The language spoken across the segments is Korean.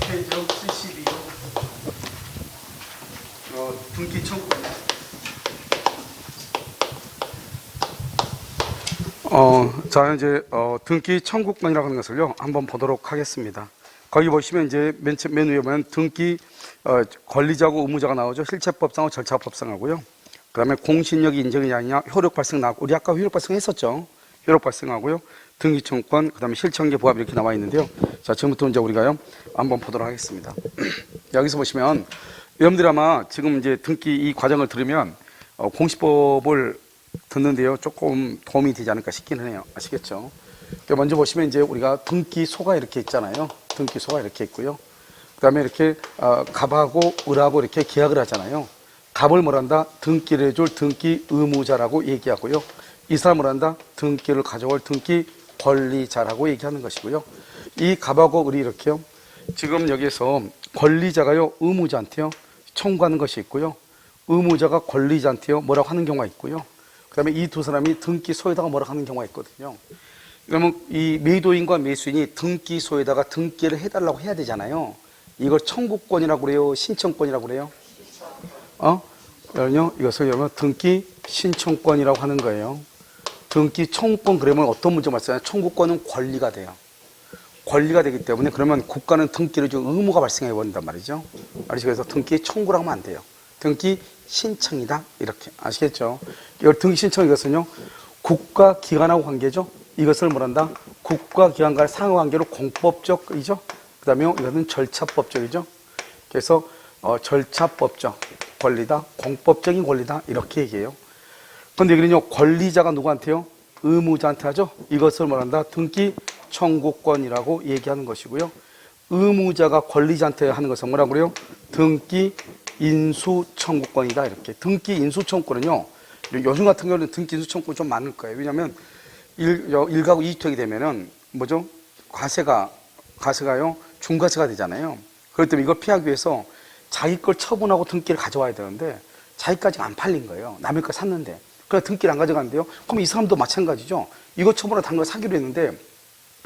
최적 72호 등기 청구. 자, 이제 등기 청구권이라고 하는 것을요 한번 보도록 하겠습니다. 거기 보시면 이제 맨 위에 보면 등기 권리자하고 의무자가 나오죠. 실체법상하고 절차법상하고요. 그다음에 공신력이 인정이 아니냐, 효력 발생 나고, 우리 아까 효력 발생했었죠. 효력 발생하고요. 등기 청구권, 그다음에 실천계 부합 이렇게 나와 있는데요. 자, 지금부터 이제 우리가요 한번 보도록 하겠습니다. 여기서 보시면 여러분들 아마 지금 이제 등기 이 과정을 들으면 공시법을 듣는데요 조금 도움이 되지 않을까 싶기는 해요. 아시겠죠? 먼저 보시면 이제 우리가 등기소가 이렇게 있잖아요. 등기소가 이렇게 있고요. 그다음에 이렇게 갑하고 을하고 이렇게 계약을 하잖아요. 갑을 뭐란다? 등기를 해줄 등기 의무자라고 얘기하고요. 이 사람을 한다? 등기를 가져올 등기 권리자라고 얘기하는 것이고요. 이 갑하고 을이 이렇게요. 지금 여기에서 권리자가요 의무자한테요 청구하는 것이 있고요. 의무자가 권리자한테요 뭐라고 하는 경우가 있고요. 그 다음에 이 두 사람이 등기소에다가 뭐라고 하는 경우가 있거든요. 그러면 이 매도인과 매수인이 등기소에다가 등기를 해달라고 해야 되잖아요. 이걸 청구권이라고 그래요? 신청권이라고 그래요? 이것을 여러분 등기 신청권이라고 하는 거예요. 등기 청구권 그러면 어떤 문제가 발생하냐? 청구권은 권리가 돼요. 권리가 되기 때문에 그러면 국가는 등기를 줄 의무가 발생해 버린단 말이죠. 그래서 등기 청구를 하면 안 돼요. 등기 신청이다 이렇게 아시겠죠? 이걸 등기 신청 이것은요 국가 기관하고 관계죠. 이것을 뭐란다? 국가 기관과의 상호 관계로 공법적이죠. 그다음에 이것은 절차법적이죠. 그래서 절차법적 권리다, 공법적인 권리다 이렇게 얘기해요. 그런데 여기는요 권리자가 누구한테요? 의무자한테 하죠. 이것을 뭐란다? 등기 청구권이라고 얘기하는 것이고요. 의무자가 권리자한테 하는 것은 뭐라고 그래요? 등기 인수청구권이다 이렇게. 등기 인수청구권은요 요즘 같은 경우는 등기 인수청구권 좀 많을 거예요. 왜냐하면 일가구 2주택이 되면은 뭐죠? 과세가요 중과세가 되잖아요. 그렇기 때문에 이걸 피하기 위해서 자기 걸 처분하고 등기를 가져와야 되는데 자기까지 안 팔린 거예요. 남의 거 샀는데. 그래서 등기를 안 가져가는데요. 그럼 이 사람도 마찬가지죠. 이거 처분하고 다른 걸 사기로 했는데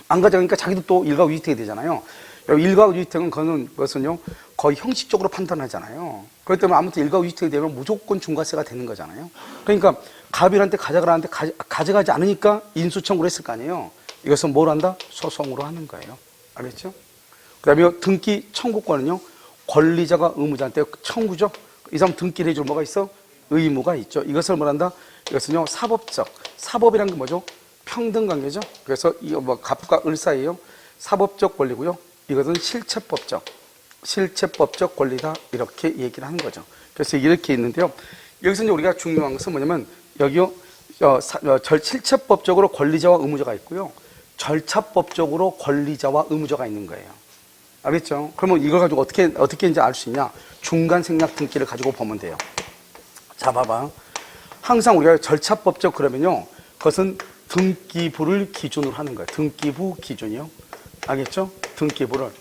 안 가져가니까 자기도 또 일가구 2주택이 되잖아요. 일가구 2주택은 그것은요 거의 형식적으로 판단하잖아요. 그렇기 때문에 아무튼 일가구 2주택이 되면 무조건 중과세가 되는 거잖아요. 그러니까 갑일한테 가져가라는데 가져가지 않으니까 인수청구를 했을 거 아니에요. 이것은 뭘 한다? 소송으로 하는 거예요. 알겠죠? 그 다음에 등기 청구권은요 권리자가 의무자한테 청구죠. 이 사람 등기를 해줄 뭐가 있어? 의무가 있죠. 이것을 뭘 한다? 이것은요 사법이란 게 뭐죠? 평등관계죠. 그래서 이거 뭐 갑과 을 사이에요 사법적 권리고요. 이것은 실체법적 권리다 이렇게 얘기를 하는 거죠. 그래서 이렇게 있는데요. 여기서 이제 우리가 중요한 것은 뭐냐면 여기요 실체법적으로 권리자와 의무자가 있고요. 절차법적으로 권리자와 의무자가 있는 거예요. 알겠죠? 그러면 이걸 가지고 어떻게 이제 알 수 있냐? 중간 생략 등기를 가지고 보면 돼요. 자, 봐봐. 항상 우리가 절차법적 그러면요. 그것은 등기부를 기준으로 하는 거예요. 등기부 기준이요. 알겠죠? 등기부를.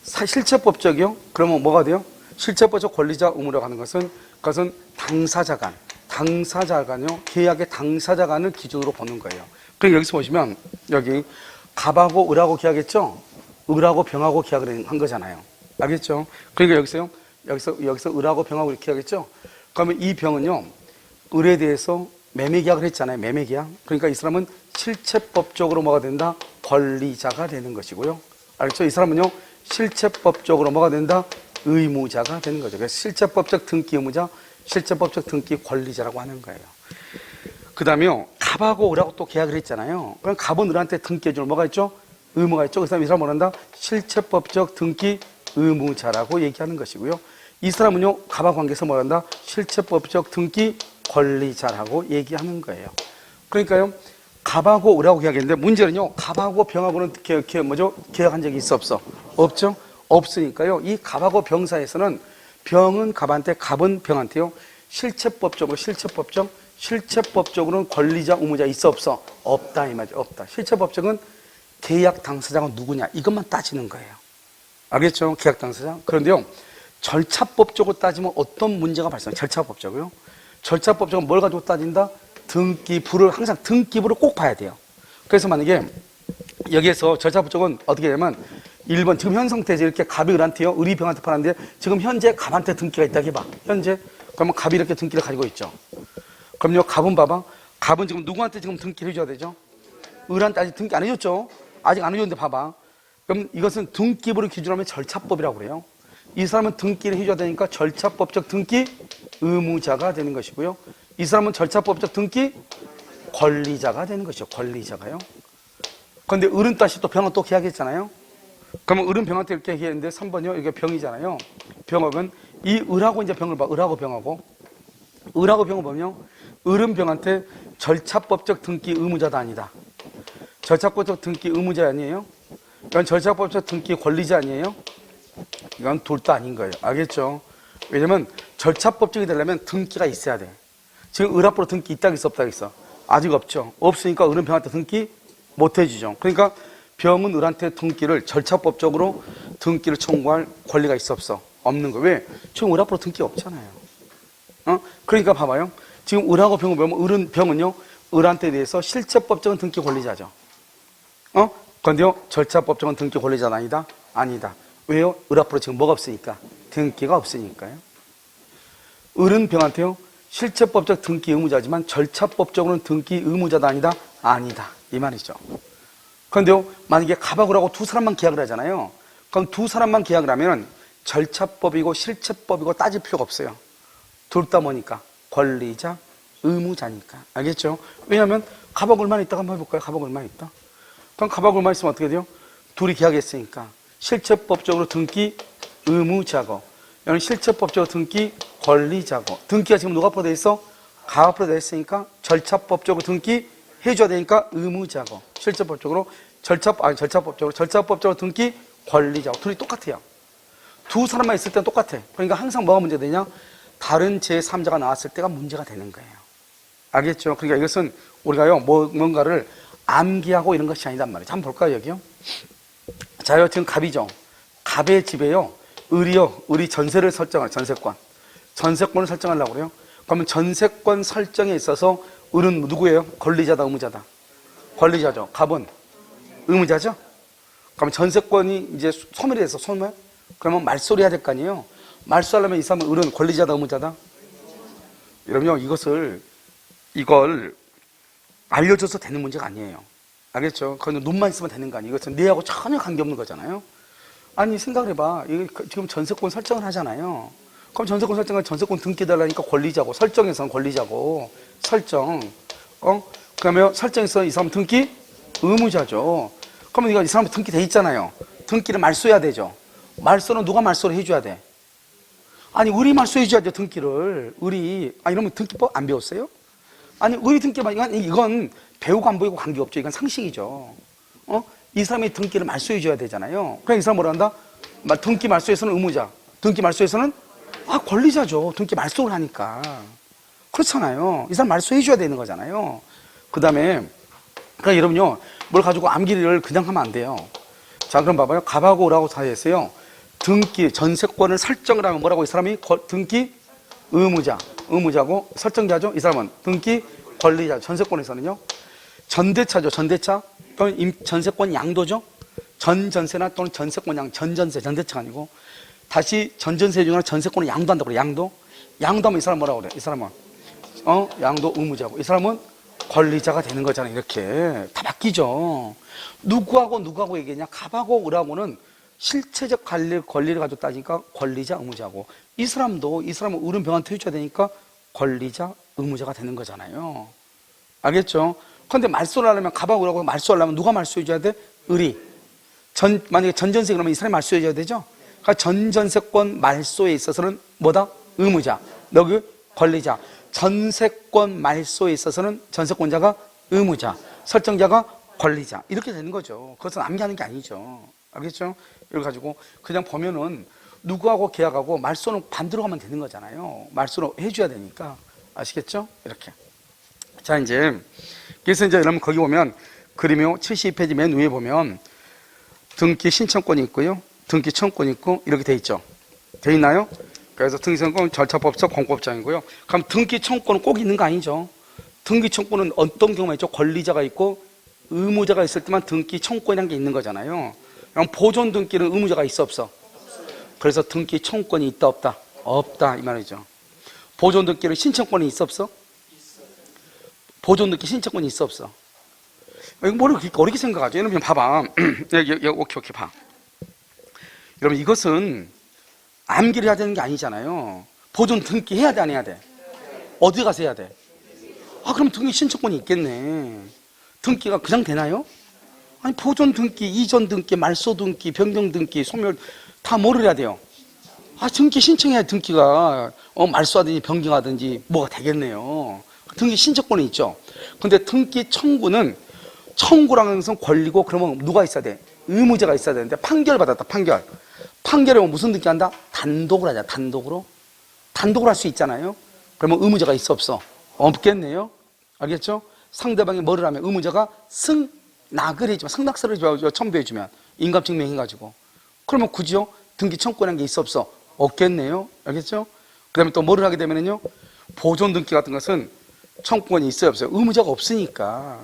실체법적이요? 그러면 뭐가 돼요? 실체법적 권리자 의무라고 하는 것은 그것은 당사자 간요. 계약의 당사자 간을 기준으로 보는 거예요. 그러니까 여기서 보시면 여기 갑하고 을하고 계약했죠? 을하고 병하고 계약을 한 거잖아요. 알겠죠? 그러니까 여기서 을하고 병하고 이렇게 계약했죠? 그러면 이 병은요, 을에 대해서 매매 계약을 했잖아요. 매매 계약. 그러니까 이 사람은 실체법적으로 뭐가 된다? 권리자가 되는 것이고요. 알겠죠? 이 사람은요, 실체법적으로 뭐가 된다? 의무자가 되는 거죠. 그래서 실체법적 등기 의무자, 실체법적 등기 권리자라고 하는 거예요. 그 다음에요, 갑하고 을하고 또 계약을 했잖아요. 그럼 갑은 을한테 등기해줄 뭐가 있죠? 의무가 있죠. 그 사람 이 사람 뭐란다? 실체법적 등기 의무자라고 얘기하는 것이고요. 이 사람은요, 갑하 관계에서 뭐란다? 실체법적 등기 권리자라고 얘기하는 거예요. 그러니까요, 갑하고 을하고 계약했는데 문제는요, 갑하고 병하고는 계약한 적이 있어 없어? 없죠? 없으니까요, 이 갑하고 병 사이에서는 병은 갑한테, 갑은 병한테요, 실체법적으로는 권리자, 의무자 있어 없어? 없다 이 말이죠. 없다. 실체법적은 계약 당사자가 누구냐 이것만 따지는 거예요. 알겠죠? 계약 당사자. 그런데요, 절차법적으로 따지면 어떤 문제가 발생해요? 절차법적으로요. 절차법적은 뭘 가지고 따진다? 항상 등기부를 꼭 봐야 돼요. 그래서 만약에 여기에서 절차법적은 어떻게 되냐면 1번 지금 현 상태에서 이렇게 갑이 을한테요. 을이 병한테 팔았는데 지금 현재 갑한테 등기가 있다고 해봐. 현재. 그러면 갑이 이렇게 등기를 가지고 있죠. 그럼요, 갑은 봐봐. 갑은 지금 누구한테 지금 등기를 해줘야 되죠? 을한테 아직 등기 안 해줬죠? 아직 안 해줬는데 봐봐. 그럼 이것은 등기부를 기준으로 하면 절차법이라고 그래요. 이 사람은 등기를 해줘야 되니까 절차법적 등기 의무자가 되는 것이고요. 이 사람은 절차법적 등기 권리자가 되는 것이죠. 권리자가요. 그런데 을은 다시 또 병은 또 계약했잖아요. 그러면 을은 병한테 이렇게 얘기했는데 3번이요. 이게 병이잖아요. 병하면 이 을하고 이제 병을 봐. 을하고 병하고. 을하고 병을 보면요. 을은 병한테 절차법적 등기 의무자도 아니다. 절차법적 등기 의무자 아니에요? 이건 절차법적 등기 권리자 아니에요? 이건 둘도 아닌 거예요. 알겠죠? 왜냐면 절차법적이 되려면 등기가 있어야 돼. 지금 을 앞으로 등기 있다고 있어 없다고 있어? 아직 없죠. 없으니까 을은 병한테 등기 못 해주죠. 그러니까 병은 을한테 등기를 절차법적으로 등기를 청구할 권리가 있어 없어? 없는 거예요. 왜? 지금 을 앞으로 등기가 없잖아요. 그러니까 봐봐요. 지금 을하고 병을 보면 을은 병은요. 을한테 대해서 실체법적인 등기 권리자죠. 그런데요. 절차법적인 등기 권리자는 아니다? 아니다. 왜요? 을 앞으로 지금 뭐가 없으니까? 등기가 없으니까요. 을은 병한테요. 실체법적 등기 의무자지만 절차법적으로는 등기 의무자도 아니다? 아니다. 이 말이죠. 그런데요. 만약에 갑하고 을하고 두 사람만 계약을 하잖아요. 그럼 두 사람만 계약을 하면 절차법이고 실체법이고 따질 필요가 없어요. 둘 다 뭐니까? 권리자, 의무자니까. 알겠죠? 왜냐하면 갑하고 을만 있다가 한번 해볼까요? 갑하고 을만 있다. 그럼 갑하고 을만 있으면 어떻게 돼요? 둘이 계약했으니까 실체법적으로 등기 의무자고, 여기는 실체법적으로 등기 권리자고. 등기가 지금 누가 앞으로 돼 있어? 갑 앞으로 돼 있으니까 절차법적으로 등기 해줘야 되니까 의무자고, 실체법적으로 절차법적으로 등기 권리자고. 둘이 똑같아요. 두 사람만 있을 때는 똑같아. 그러니까 항상 뭐가 문제되냐? 다른 제3자가 나왔을 때가 문제가 되는 거예요. 알겠죠? 그러니까 이것은 우리가요, 뭔가를 암기하고 이런 것이 아니단 말이에요. 한번 볼까요, 여기요? 자요, 지금 갑이죠? 갑의 집에요, 을이 전세를 설정할, 전세권을 설정하려고 그래요. 그러면 전세권 설정에 있어서 을은 누구예요? 권리자다, 의무자다? 권리자죠. 갑은 의무자죠? 그러면 전세권이 이제 소멸이 돼서 소멸? 그러면 말소리 해야 될 거 아니에요? 말소하려면 이 사람은 을은 권리자다, 의무자다? 여러분요, 이걸 알려줘서 되는 문제가 아니에요. 알겠죠? 그건 눈만 있으면 되는 거 아니에요. 이것은 내하고 전혀 관계없는 거잖아요. 아니, 생각을 해봐. 이거 지금 전세권 설정을 하잖아요. 그럼 전세권 설정은 전세권 등기달라니까 권리자고, 설정에서는 권리자고, 그러면 설정에서 이 사람 등기 의무자죠. 그러면 이거 이 사람 등기 돼 있잖아요. 등기를 말소해야 되죠. 말소는 누가 말소를 해줘야 돼? 아니, 을이 말소해줘야 돼, 등기를. 이러면 등기법 안 배웠어요? 아니, 을이 등기만, 이건 배우고 안 배우고 관계없죠. 이건 상식이죠. 이 사람이 등기를 말소해줘야 되잖아요. 그럼 이 사람 뭐라 한다? 등기 말소에서는 의무자. 등기 말소에서는 권리자죠. 등기 말소를 하니까. 그렇잖아요. 이 사람 말소해줘야 되는 거잖아요. 그 다음에, 그러니까 여러분요, 뭘 가지고 암기를 그냥 하면 안 돼요. 자, 그럼 봐봐요. 갑하고 을하고 사이에서요, 등기, 전세권을 설정을 하면 뭐라고? 이 사람이 등기 의무자고, 설정자죠. 이 사람은 등기 권리자. 전세권에서는요, 전대차죠. 전대차. 그럼 전세권 양도죠. 전전세나 또는 전세권 전전세, 전대차가 아니고, 다시 전전세 중에 전세권을 양도한다고 그래. 양도하면 이 사람 뭐라고 그래? 이 사람은 양도 의무자고, 이 사람은 권리자가 되는 거잖아요. 이렇게 다 바뀌죠. 누구하고 얘기했냐? 갑하고 을하고는 실체적 권리를 가지고 따지니까 권리자, 의무자고, 이 사람은 을은 병한테 해줘야 되니까 권리자, 의무자가 되는 거잖아요. 알겠죠? 그런데 말소를 하려면, 갑하고 을하고 말소하려면 누가 말소해줘야 돼? 을이. 만약에 전전세 그러면 이 사람이 말소해줘야 되죠? 그러니까 전전세권 말소에 있어서는 뭐다? 의무자. 여기 권리자. 전세권 말소에 있어서는 전세권자가 의무자, 설정자가 권리자. 이렇게 되는 거죠. 그것은 암기하는 게 아니죠. 알겠죠? 이걸 가지고 그냥 보면은 누구하고 계약하고 말소는 반대로 가면 되는 거잖아요. 말소로 해줘야 되니까. 아시겠죠? 이렇게. 자, 그래서 이제 여러분 거기 보면 그림요 72페이지 맨 위에 보면 등기 신청권이 있고요, 등기 청권이 있고 이렇게 돼 있죠. 돼 있나요? 그래서 등기 청권 절차법적 공법장이고요. 그럼 등기 청권은 꼭 있는 거 아니죠? 등기 청권은 어떤 경우가 있죠? 권리자가 있고 의무자가 있을 때만 등기 청권이라는 게 있는 거잖아요. 그럼 보존 등기는 의무자가 있어 없어? 그래서 등기 청구권이 있다 없다? 없다 이 말이죠. 보존 등기는 신청권이 있어 없어? 보존 등기 신청권이 있어 없어? 이거 뭐를 그렇게 어렵게 생각하죠? 여러분 봐봐. 여기 오케이 봐. 여러분 이것은 암기를 해야 되는 게 아니잖아요. 보존 등기 해야 돼 안 해야 돼? 어디 가서 해야 돼? 아 그럼 등기 신청권이 있겠네. 등기가 그냥 되나요? 아니 보존 등기, 이전 등기, 말소 등기, 변경 등기, 소멸 다 뭐를 해야 돼요? 아 등기 신청해야 등기가 말소하든지 변경하든지 뭐가 되겠네요. 등기 신청권이 있죠. 근데 등기 청구는 청구라는 것은 권리고 그러면 누가 있어야 돼? 의무자가 있어야 되는데 판결 받았다 판결. 판결에 무슨 등기 한다? 단독으로 하자 단독으로. 단독으로 할 수 있잖아요. 그러면 의무자가 있어 없어? 없겠네요. 알겠죠? 상대방이 뭐를 하면 의무자가 승낙을 해주면 승낙서를 첨부해주면 인감증명 해가지고 그러면 굳이요 등기 청구라는 게 있어 없어? 없겠네요. 알겠죠? 그 다음에 또 뭐를 하게 되면요 보존 등기 같은 것은 청구권이 있어요 없어요? 의무자가 없으니까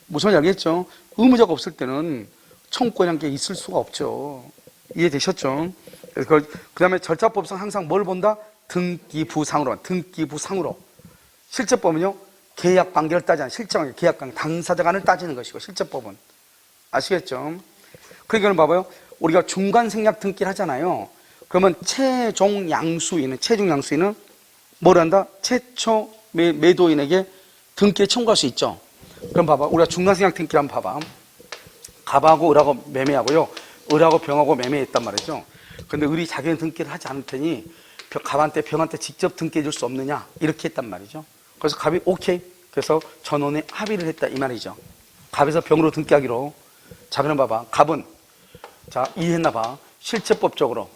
무슨 말인지 알겠죠? 의무자가 없을 때는 청구권이라는 게 있을 수가 없죠. 이해되셨죠? 그 다음에 절차법상 항상 뭘 본다? 등기부상으로. 실제법은요 계약관계를 따지는 실제관계, 계약관계, 당사자 간을 따지는 것이고 실제법은 아시겠죠? 그러니까 봐봐요. 우리가 중간생략 등기를 하잖아요. 그러면 최종 양수인은 뭘 한다? 최초 매도인에게 등기를 청구할 수 있죠. 그럼 봐봐. 우리가 중간생략 등기를 한번 봐봐. 갑하고 을하고 매매하고요. 을하고 병하고 매매했단 말이죠. 근데 을이 자기는 등기를 하지 않을 테니 갑한테 병한테 직접 등기해 줄 수 없느냐 이렇게 했단 말이죠. 그래서 갑이 오케이. 그래서 전원에 합의를 했다 이 말이죠. 갑에서 병으로 등기하기로. 자 그럼 봐봐. 갑은 자 이해했나 봐. 실체법상으로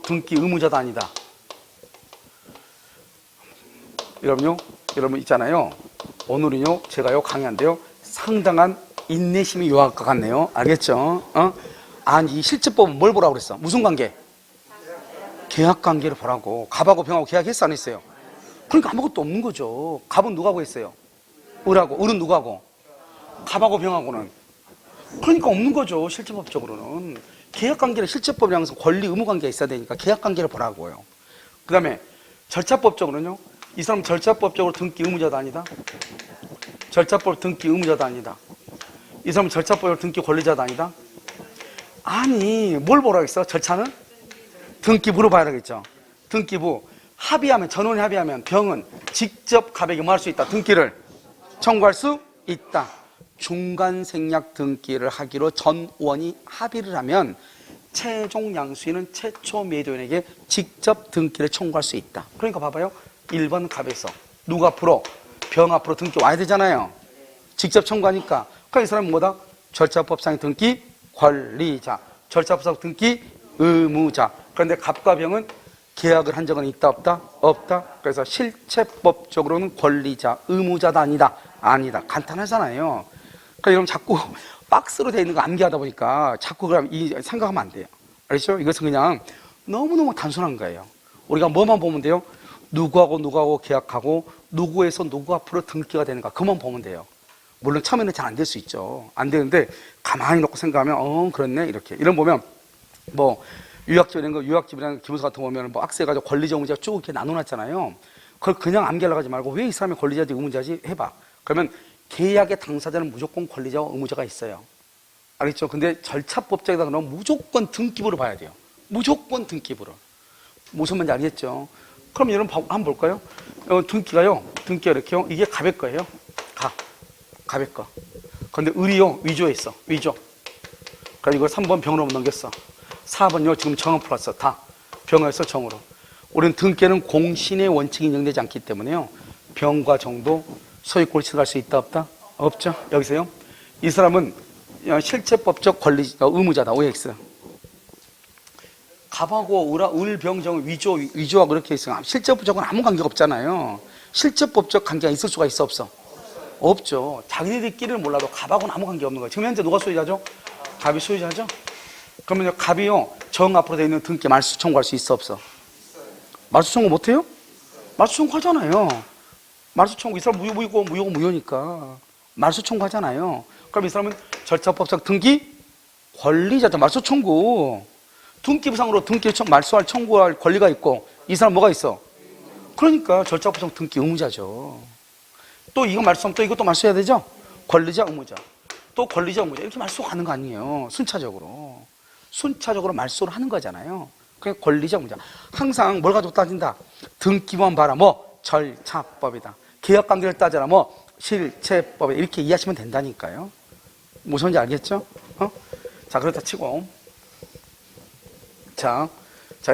등기 의무자도 아니다. 여러분 있잖아요. 오늘은요 제가요 강의한데요 상당한 인내심이 요할 것 같네요. 알겠죠? 아니 이 실체법은 뭘 보라고 그랬어? 무슨 관계? 계약관계를 보라고. 갑하고 병하고 계약했어 안 했어요? 그러니까 아무것도 없는 거죠. 갑은 누구하고 했어요? 을하고. 을은 누구하고? 갑하고 병하고는. 그러니까 없는 거죠. 실체법적으로는. 계약관계를 실체법이라는 것은 권리 의무관계가 있어야 되니까 계약관계를 보라고요. 그 다음에 절차법적으로는요. 이 사람 절차법적으로 등기 의무자도 아니다. 절차법 등기 의무자도 아니다. 이 사람은 절차법적으로 등기 권리자도 아니다. 아니 뭘 보라고 했어? 절차는? 등기부로 봐야 되겠죠. 등기부. 합의하면 전원이 합의하면 병은 직접 갑에게 뭐 할 수 있다? 등기를 청구할 수 있다. 중간생략 등기를 하기로 전원이 합의를 하면 최종 양수인은 최초 매도인에게 직접 등기를 청구할 수 있다. 그러니까 봐봐요. 1번 갑에서 누가 앞으로? 병 앞으로 등기 와야 되잖아요. 직접 청구하니까. 그러니까 이 사람은 뭐다? 절차법상의 등기 권리자, 절차법상 등기 의무자. 그런데 갑과 병은 계약을 한 적은 있다 없다? 없다. 그래서 실체법적으로는 권리자, 의무자도 아니다. 아니다. 간단하잖아요. 그러니까 여러분 자꾸 박스로 되어 있는 거 암기하다 보니까 자꾸 그럼 생각하면 안 돼요. 알죠? 이것은 그냥 너무너무 단순한 거예요. 우리가 뭐만 보면 돼요? 누구하고 계약하고 누구에서 누구 앞으로 등기가 되는가 그만 보면 돼요. 물론 처음에는 잘 안 될 수 있죠. 안 되는데 가만히 놓고 생각하면 그렇네 이렇게. 이런 보면 뭐 유학집이라는 기본서 같은 거 보면 뭐 악세가지고 권리자 의무자 쭉 이렇게 나눠놨잖아요. 그걸 그냥 암기하려고 하지 말고 왜 이 사람이 권리자지 의무자지 해봐. 그러면 계약의 당사자는 무조건 권리자와 의무자가 있어요. 알겠죠? 근데 절차법적이다 그러면 무조건 등기부를 봐야 돼요. 무조건 등기부를. 무슨 말인지 알겠죠? 그럼 여러분 한번 볼까요? 등기가 이렇게요. 이게 갑의 거예요. 갑의 거. 근데 을이요. 위조에 있어. 위조. 그리고 3번 병으로 넘겼어. 4번요. 지금 정은 풀었어. 다. 병에서 정으로. 우리는 등기는 공신의 원칙이 인정되지 않기 때문에요. 병과 정도 소유권을 취득할 수 있다 없다? 없죠. 여기서요. 이 사람은 실체법적 권리자 의무자다. OX. 갑하고 을, 병, 정, 위조하고 그렇게 있으면 실체법적은 아무 관계가 없잖아요. 실체법적 관계가 있을 수가 있어 없어? 없죠. 자기들끼리는 몰라도 갑하고는 아무 관계 없는 거예요. 지금 현재 누가 소유자죠? 갑이 소유자죠? 그러면 갑이요 정 앞으로 되어 있는 등기 말소 청구할 수 있어 없어? 말소 청구 못해요? 말소 청구하잖아요. 말소 청구 이 사람 무효니까 말소 청구하잖아요. 그럼 이 사람은 절차법상 등기 권리자죠. 말소 청구. 등기부상으로 말소할 청구할 권리가 있고, 이 사람 뭐가 있어? 그러니까 절차법상 등기 의무자죠. 또 이거 말소하면 또 이것도 말소해야 되죠? 권리자 의무자. 또 권리자 의무자. 이렇게 말소가 가는 거 아니에요. 순차적으로 말소를 하는 거잖아요. 그게 권리자 의무자. 항상 뭘 가지고 따진다? 등기부만 봐라. 뭐? 절차법이다. 계약관계를 따져라. 뭐? 실체법에 이렇게 이해하시면 된다니까요. 무슨지 알겠죠? 자, 그렇다 치고. 자,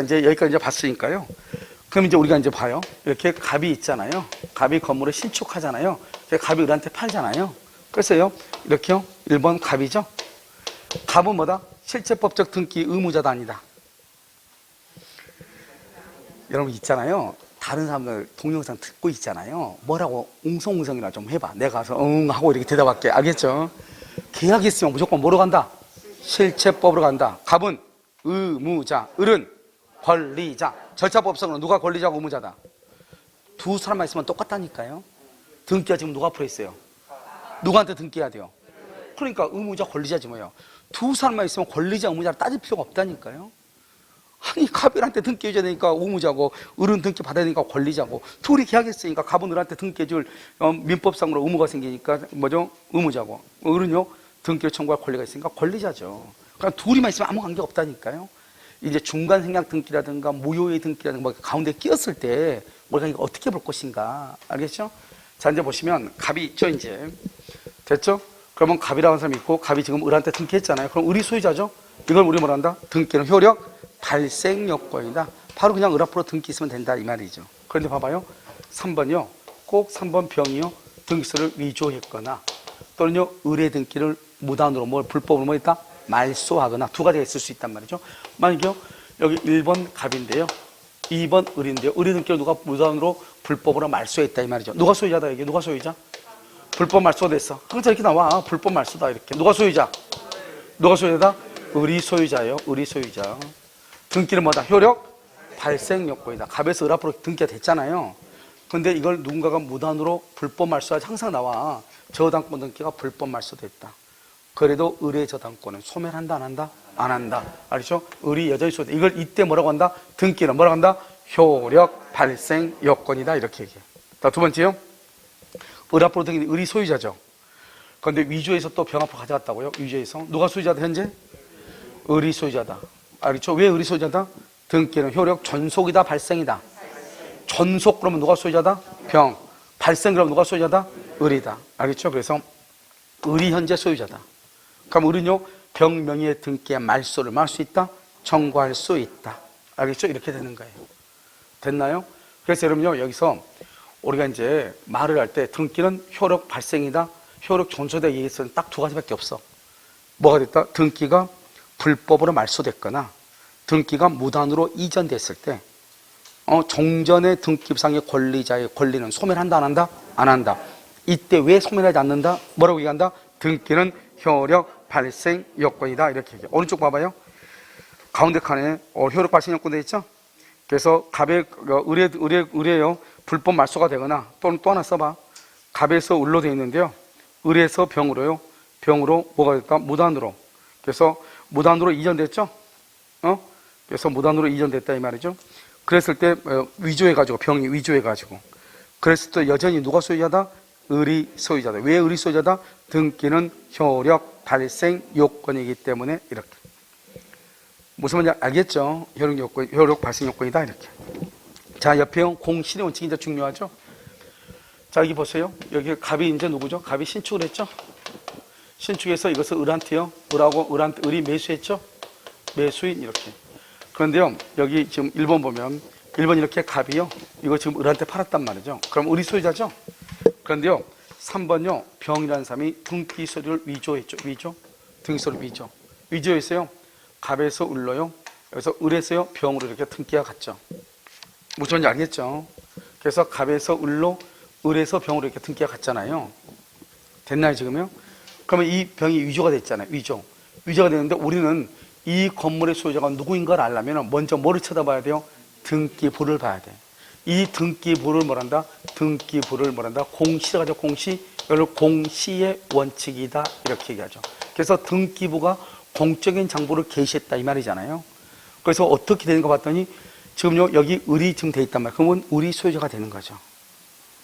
이제 여기까지 이제 봤으니까요. 그럼 이제 우리가 이제 봐요. 이렇게 갑이 있잖아요. 갑이 건물을 신축하잖아요. 갑이 을한테 팔잖아요. 그래서요, 이렇게요. 1번 갑이죠. 갑은 뭐다? 실체법적 등기 의무자다 아니다. 여러분 있잖아요. 다른 사람들 동영상 듣고 있잖아요. 뭐라고 웅성웅성이나 좀 해봐. 내가 가서 응 하고 이렇게 대답할게. 알겠죠? 계약이 있으면 무조건 뭐로 간다? 실체법으로 간다. 갑은 의무자, 을은 권리자. 절차법상으로 누가 권리자고 의무자다? 두 사람만 있으면 똑같다니까요. 등기가 지금 누가 앞으로 있어요? 누구한테 등기해야 돼요? 그러니까 의무자, 권리자지 뭐예요. 두 사람만 있으면 권리자, 의무자를 따질 필요가 없다니까요. 아니 갑을한테 등기해줘야 되니까 의무자고, 을은 등기 받아야 되니까 권리자고, 둘이 계약했으니까 갑은 을한테 등기해줄 민법상으로 의무가 생기니까 뭐죠? 의무자고, 을은요 등기를 청구할 권리가 있으니까 권리자죠. 그러니까 둘이만 있으면 아무 관계 없다니까요. 이제 중간 생략 등기라든가 무효의 등기라든가 뭐 가운데 끼었을 때 우리가 이거 어떻게 볼 것인가, 알겠죠? 자, 이제 보시면 갑이 있죠. 이제 됐죠? 그러면 갑이라는 사람이 있고, 갑이 지금 을한테 등기했잖아요. 그럼 을이 소유자죠. 이걸 우리 뭐라 한다? 등기는 효력 발생 요건이다. 바로 그냥 을 앞으로 등기 있으면 된다 이 말이죠. 그런데 봐봐요. 3번이요. 꼭 3번 병이요. 등기소를 위조했거나 또는요 을의 등기를 무단으로 불법으로 뭐 했다? 말소하거나 두 가지가 있을 수 있단 말이죠. 만약에요 여기 1번 갑인데요, 2번 을인데요, 을의 등기를 누가 무단으로 불법으로 말소했다 이 말이죠. 누가 소유자다? 여기 누가 소유자? 불법 말소가 됐어. 항상 이렇게 나와. 불법 말소다 이렇게. 누가 소유자? 누가 소유자다? 을이 소유자예요. 을이 소유자. 등기는 뭐다? 효력 발생 요건이다. 갑에서 을 앞으로 등기가 됐잖아요. 근데 이걸 누군가가 무단으로 불법 말소하지 항상 나와. 저당권 등기가 불법 말소됐다. 그래도 을의 저당권은 소멸한다 안 한다? 안 한다. 알죠? 을이 여전히 소유다. 이걸 이때 뭐라고 한다? 등기는 뭐라고 한다? 효력 발생 요건이다 이렇게 얘기해. 자, 두 번째요. 을 앞으로 등기 을이 소유자죠. 그런데 위조해서 또 병 앞으로 가져갔다고요? 위조해서. 누가 소유자다 현재? 을이 소유자다. 알겠죠? 왜 을이 소유자다? 등기는 효력 전속이다 발생이다? 전속 그러면 누가 소유자다? 병. 발생 그러면 누가 소유자다? 을이다. 알겠죠? 그래서 을이 현재 소유자다. 그럼 을은요 병 명의의 등기에 말소를 할 수 있다? 청구할 수 있다. 알겠죠? 이렇게 되는 거예요. 됐나요? 그래서 여러분요 여기서 우리가 이제 말을 할 때 등기는 효력 발생이다, 효력 전소다 얘기해서는 딱 두 가지밖에 없어. 뭐가 됐다? 등기가 불법으로 말소됐거나 등기가 무단으로 이전됐을 때 종전의 등기부상의 권리자의 권리는 소멸한다 안 한다? 안 한다. 이때 왜 소멸하지 않는다? 뭐라고 얘기한다? 등기는 효력 발생 요건이다 이렇게 얘기해. 오른쪽 봐봐요. 가운데 칸에 효력 발생 요건 돼 있죠? 그래서 갑의 을에요 불법 말소가 되거나 또는 또 하나 써봐. 갑에서 을로 되어 있는데요, 을에서 병으로요, 병으로 뭐가 됐다? 무단으로. 그래서 무단으로 이전됐죠? 그래서 무단으로 이전됐다 이 말이죠. 그랬을 때 위조해가지고, 병이 위조해가지고 그랬을 때 여전히 누가 소유자다? 을이 소유자다. 왜 을이 소유자다? 등기는 효력 발생 요건이기 때문에 이렇게. 무슨 말인지 알겠죠? 효력 발생 요건이다 이렇게. 자, 옆에요 공실의 원칙이 이제 중요하죠. 자, 여기 보세요. 여기 갑이 이제 누구죠? 갑이 신축을 했죠. 신축해서 이것을 을한테요, 을이 매수했죠. 매수인 이렇게. 그런데요 여기 지금 1번 보면 1번 이렇게 갑이요 이거 지금 을한테 팔았단 말이죠. 그럼 을이 소유자죠. 그런데요 3번요 병이라는 사람이 등기소를 위조했죠. 등기소를 위조했어요. 갑에서 을로요, 그래서 을에서요 병으로 이렇게 등기가 갔죠. 무슨 말인지 알겠죠? 그래서 갑에서 을로, 을에서 병으로 이렇게 등기가 갔잖아요. 됐나요 지금요? 그러면 이 병이 위조가 됐잖아요. 위조가 됐는데 우리는 이 건물의 소유자가 누구인가를 알려면 먼저 뭐를 쳐다봐야 돼요? 등기부를 봐야 돼. 이 등기부를 뭐란다? 공시라고 하죠. 공시. 이걸 공시의 원칙이다 이렇게 얘기하죠. 그래서 등기부가 공적인 장부를 게시했다 이 말이잖아요. 그래서 어떻게 되는가 봤더니 지금요 여기 을이 지금 돼 있단 말이에요. 그러면 을이 소유자가 되는 거죠.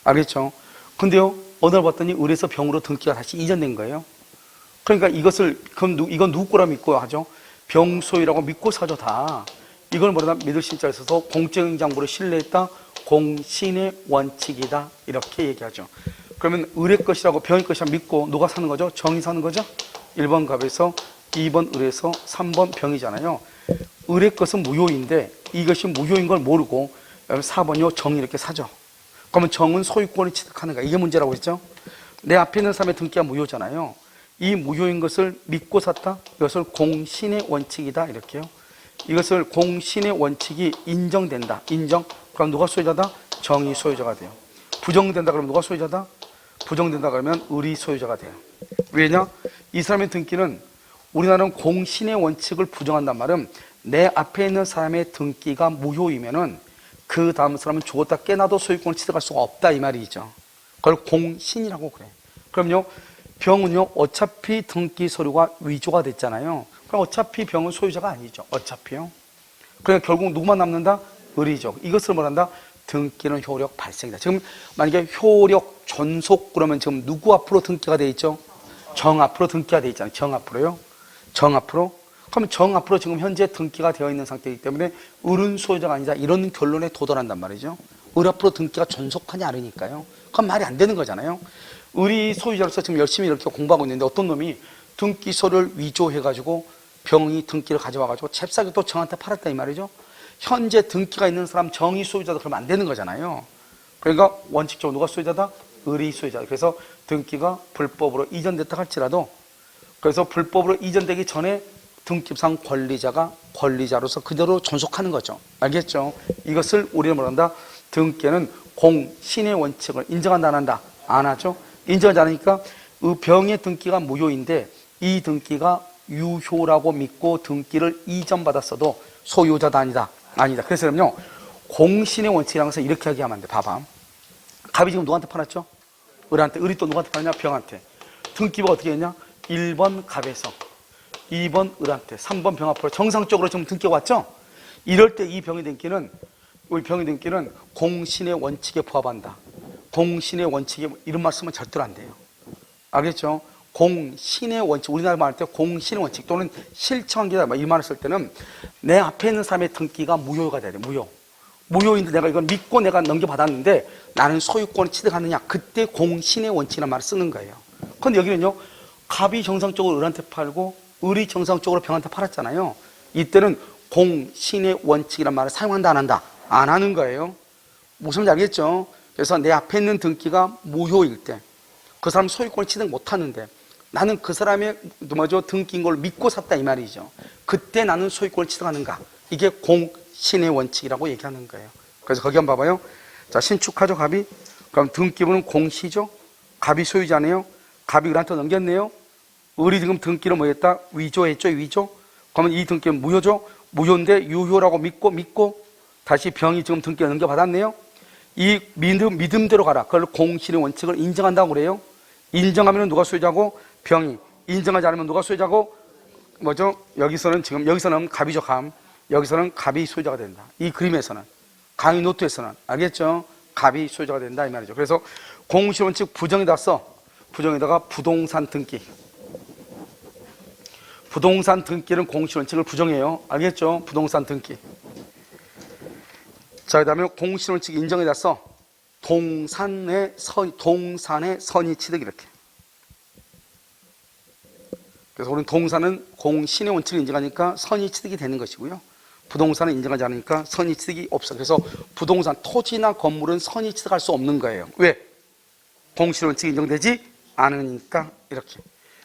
알겠죠? 근데요 어느 날 봤더니 을에서 병으로 등기가 다시 이전된 거예요. 그러니까 이것을 그럼 이건 누구 거라 믿고 하죠? 병 소유라고 믿고 사죠 다. 이걸 뭐라 믿을 신자에 있어서 공적인 장부를 신뢰했다. 공신의 원칙이다 이렇게 얘기하죠. 그러면 을의 것이라고 병의 것이라고 믿고 누가 사는 거죠? 정이 사는 거죠? 1번 갑에서 2번 을에서 3번 병이잖아요. 을의 것은 무효인데 이것이 무효인 걸 모르고 4번이요 정이 이렇게 사죠. 그러면 정은 소유권을 취득하는 거야. 이게 문제라고 했죠. 내 앞에 있는 사람의 등기가 무효잖아요. 이 무효인 것을 믿고 샀다. 이것을 공신의 원칙이다 이렇게요. 이것을 공신의 원칙이 인정된다. 인정. 그럼 누가 소유자다? 정이 소유자가 돼요. 부정된다 그러면 누가 소유자다? 부정된다 그러면 을이 소유자가 돼요. 왜냐? 이 사람의 등기는 우리나라는 공신의 원칙을 부정한단 말은 내 앞에 있는 사람의 등기가 무효이면은 그 다음 사람은 죽었다 깨나도 소유권을 취득할 수가 없다 이 말이죠. 그걸 공신이라고 그래. 그럼요 병은요 어차피 등기 서류가 위조가 됐잖아요. 그럼 어차피 병은 소유자가 아니죠. 어차피요. 그러니까 결국 누구만 남는다? 을이죠. 이것을 뭐란다? 등기는 효력 발생이다. 지금 만약에 효력 존속 그러면 지금 누구 앞으로 등기가 돼 있죠? 정 앞으로 등기가 돼 있잖아요. 정 앞으로요. 정 앞으로. 그럼 정 앞으로 지금 현재 등기가 되어 있는 상태이기 때문에 을은 소유자가 아니다. 이런 결론에 도달한단 말이죠. 을 앞으로 등기가 존속하지 않으니까요. 그건 말이 안 되는 거잖아요. 을이 소유자로서 지금 열심히 이렇게 공부하고 있는데 어떤 놈이 등기서를 위조해가지고 병이 등기를 가져와가지고 잽싸게 또 정한테 팔았다 이 말이죠. 현재 등기가 있는 사람 정이 소유자다 그러면 안 되는 거잖아요. 그러니까 원칙적으로 누가 소유자다? 을이 소유자다. 그래서 등기가 불법으로 이전됐다 할지라도 그래서 불법으로 이전되기 전에 등기상 권리자가 권리자로서 그대로 존속하는 거죠. 알겠죠? 이것을 우리는 뭐란다? 등기는 공신의 원칙을 인정한다 안 한다? 안 하죠. 인정하지 않으니까 이 병의 등기가 무효인데 이 등기가 유효라고 믿고 등기를 이전받았어도 소유자다 아니다? 아니다. 그래서 그럼요 공신의 원칙이라는 것을 이렇게 하게 하면 안 돼. 봐봐. 갑이 지금 누구한테 팔았죠? 을한테. 을이 또 누구한테 팔았냐? 병한테. 등기부가 어떻게 했냐? 1번 갑에서 2번 을한테 3번 병 앞으로 정상적으로 지금 등기가 왔죠? 이럴 때 이 병의 등기는 우리 병의 등기는 공신의 원칙에 부합한다. 공신의 원칙에 이런 말 쓰면 절대로 안 돼요. 알겠죠? 공신의 원칙, 우리나라 말할 때 공신의 원칙 또는 실천기다 이 말을 쓸 때는 내 앞에 있는 사람의 등기가 무효가 돼야 돼. 무효인데 내가 이걸 믿고 내가 넘겨받았는데 나는 소유권을 취득하느냐, 그때 공신의 원칙이라는 말을 쓰는 거예요. 그런데 여기는요 갑이 정상적으로 을한테 팔고 을이 정상적으로 병한테 팔았잖아요. 이때는 공신의 원칙이라는 말을 사용한다 안 한다? 안 하는 거예요. 무슨 말인지 알겠죠? 그래서 내 앞에 있는 등기가 무효일 때 그 사람 소유권을 취득 못하는데 나는 그 사람의 등기인 걸 믿고 샀다 이 말이죠. 그때 나는 소유권을 취득하는가? 이게 공신의 원칙이라고 얘기하는 거예요. 그래서 거기 한번 봐봐요. 자, 신축하죠 갑이. 그럼 등기부는 공시죠. 갑이 소유자네요. 갑이 을한테 넘겼네요. 을이 지금 등기를 뭐 했다? 위조했죠. 위조. 그러면 이 등기는 무효죠. 무효인데 유효라고 믿고 다시 병이 지금 등기를 넘겨받았네요. 이 믿음대로 가라. 그걸 공신의 원칙을 인정한다고 그래요. 인정하면 누가 소유자고? 병이. 인정하지 않으면 누가 소유자고? 뭐죠? 여기서는 갑이죠. 감. 여기서는 갑이 소유자가 된다. 이 그림에서는. 강의 노트에서는. 알겠죠? 갑이 소유자가 된다 이 말이죠. 그래서 공신 원칙 부정에다 써. 부정에다가 부동산 등기. 부동산 등기는 공신 원칙을 부정해요. 알겠죠? 부동산 등기. 자, 그 다음에 공신 원칙 인정에다 써. 동산의 선의 취득 이렇게. 그래서 우리는 동산은 공신의 원칙을 인정하니까 선의 취득이 되는 것이고요. 부동산은 인정하지 않으니까 선의 취득이 없어. 그래서 부동산, 토지나 건물은 선의 취득할 수 없는 거예요. 왜? 공신 원칙이 인정되지 않으니까 이렇게.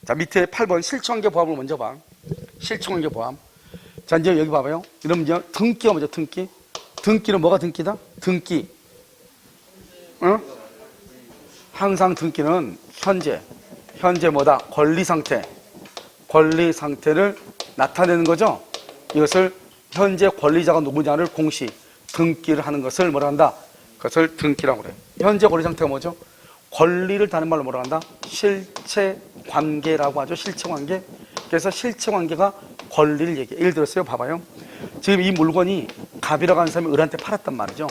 자, 밑에 8번 실천관계 보합을 먼저 봐. 실천관계 보합. 자, 이제 여기 봐봐요. 이러면 이제 등기가 뭐죠? 등기. 등기는 뭐가 등기다? 등기. 어? 항상 등기는 현재 뭐다? 권리 상태를 나타내는 거죠. 이것을 현재 권리자가 누구냐를 공시, 등기를 하는 것을 뭐라 한다? 그것을 등기라고 그래. 현재 권리 상태가 뭐죠? 권리를 다른 말로 뭐라 한다? 실체 관계라고 하죠. 실체 관계. 그래서 실체관계가 권리를 얘기해. 예를 들었어요. 봐봐요. 지금 이 물건이 갑이라고 하는 사람이 을한테 팔았단 말이죠.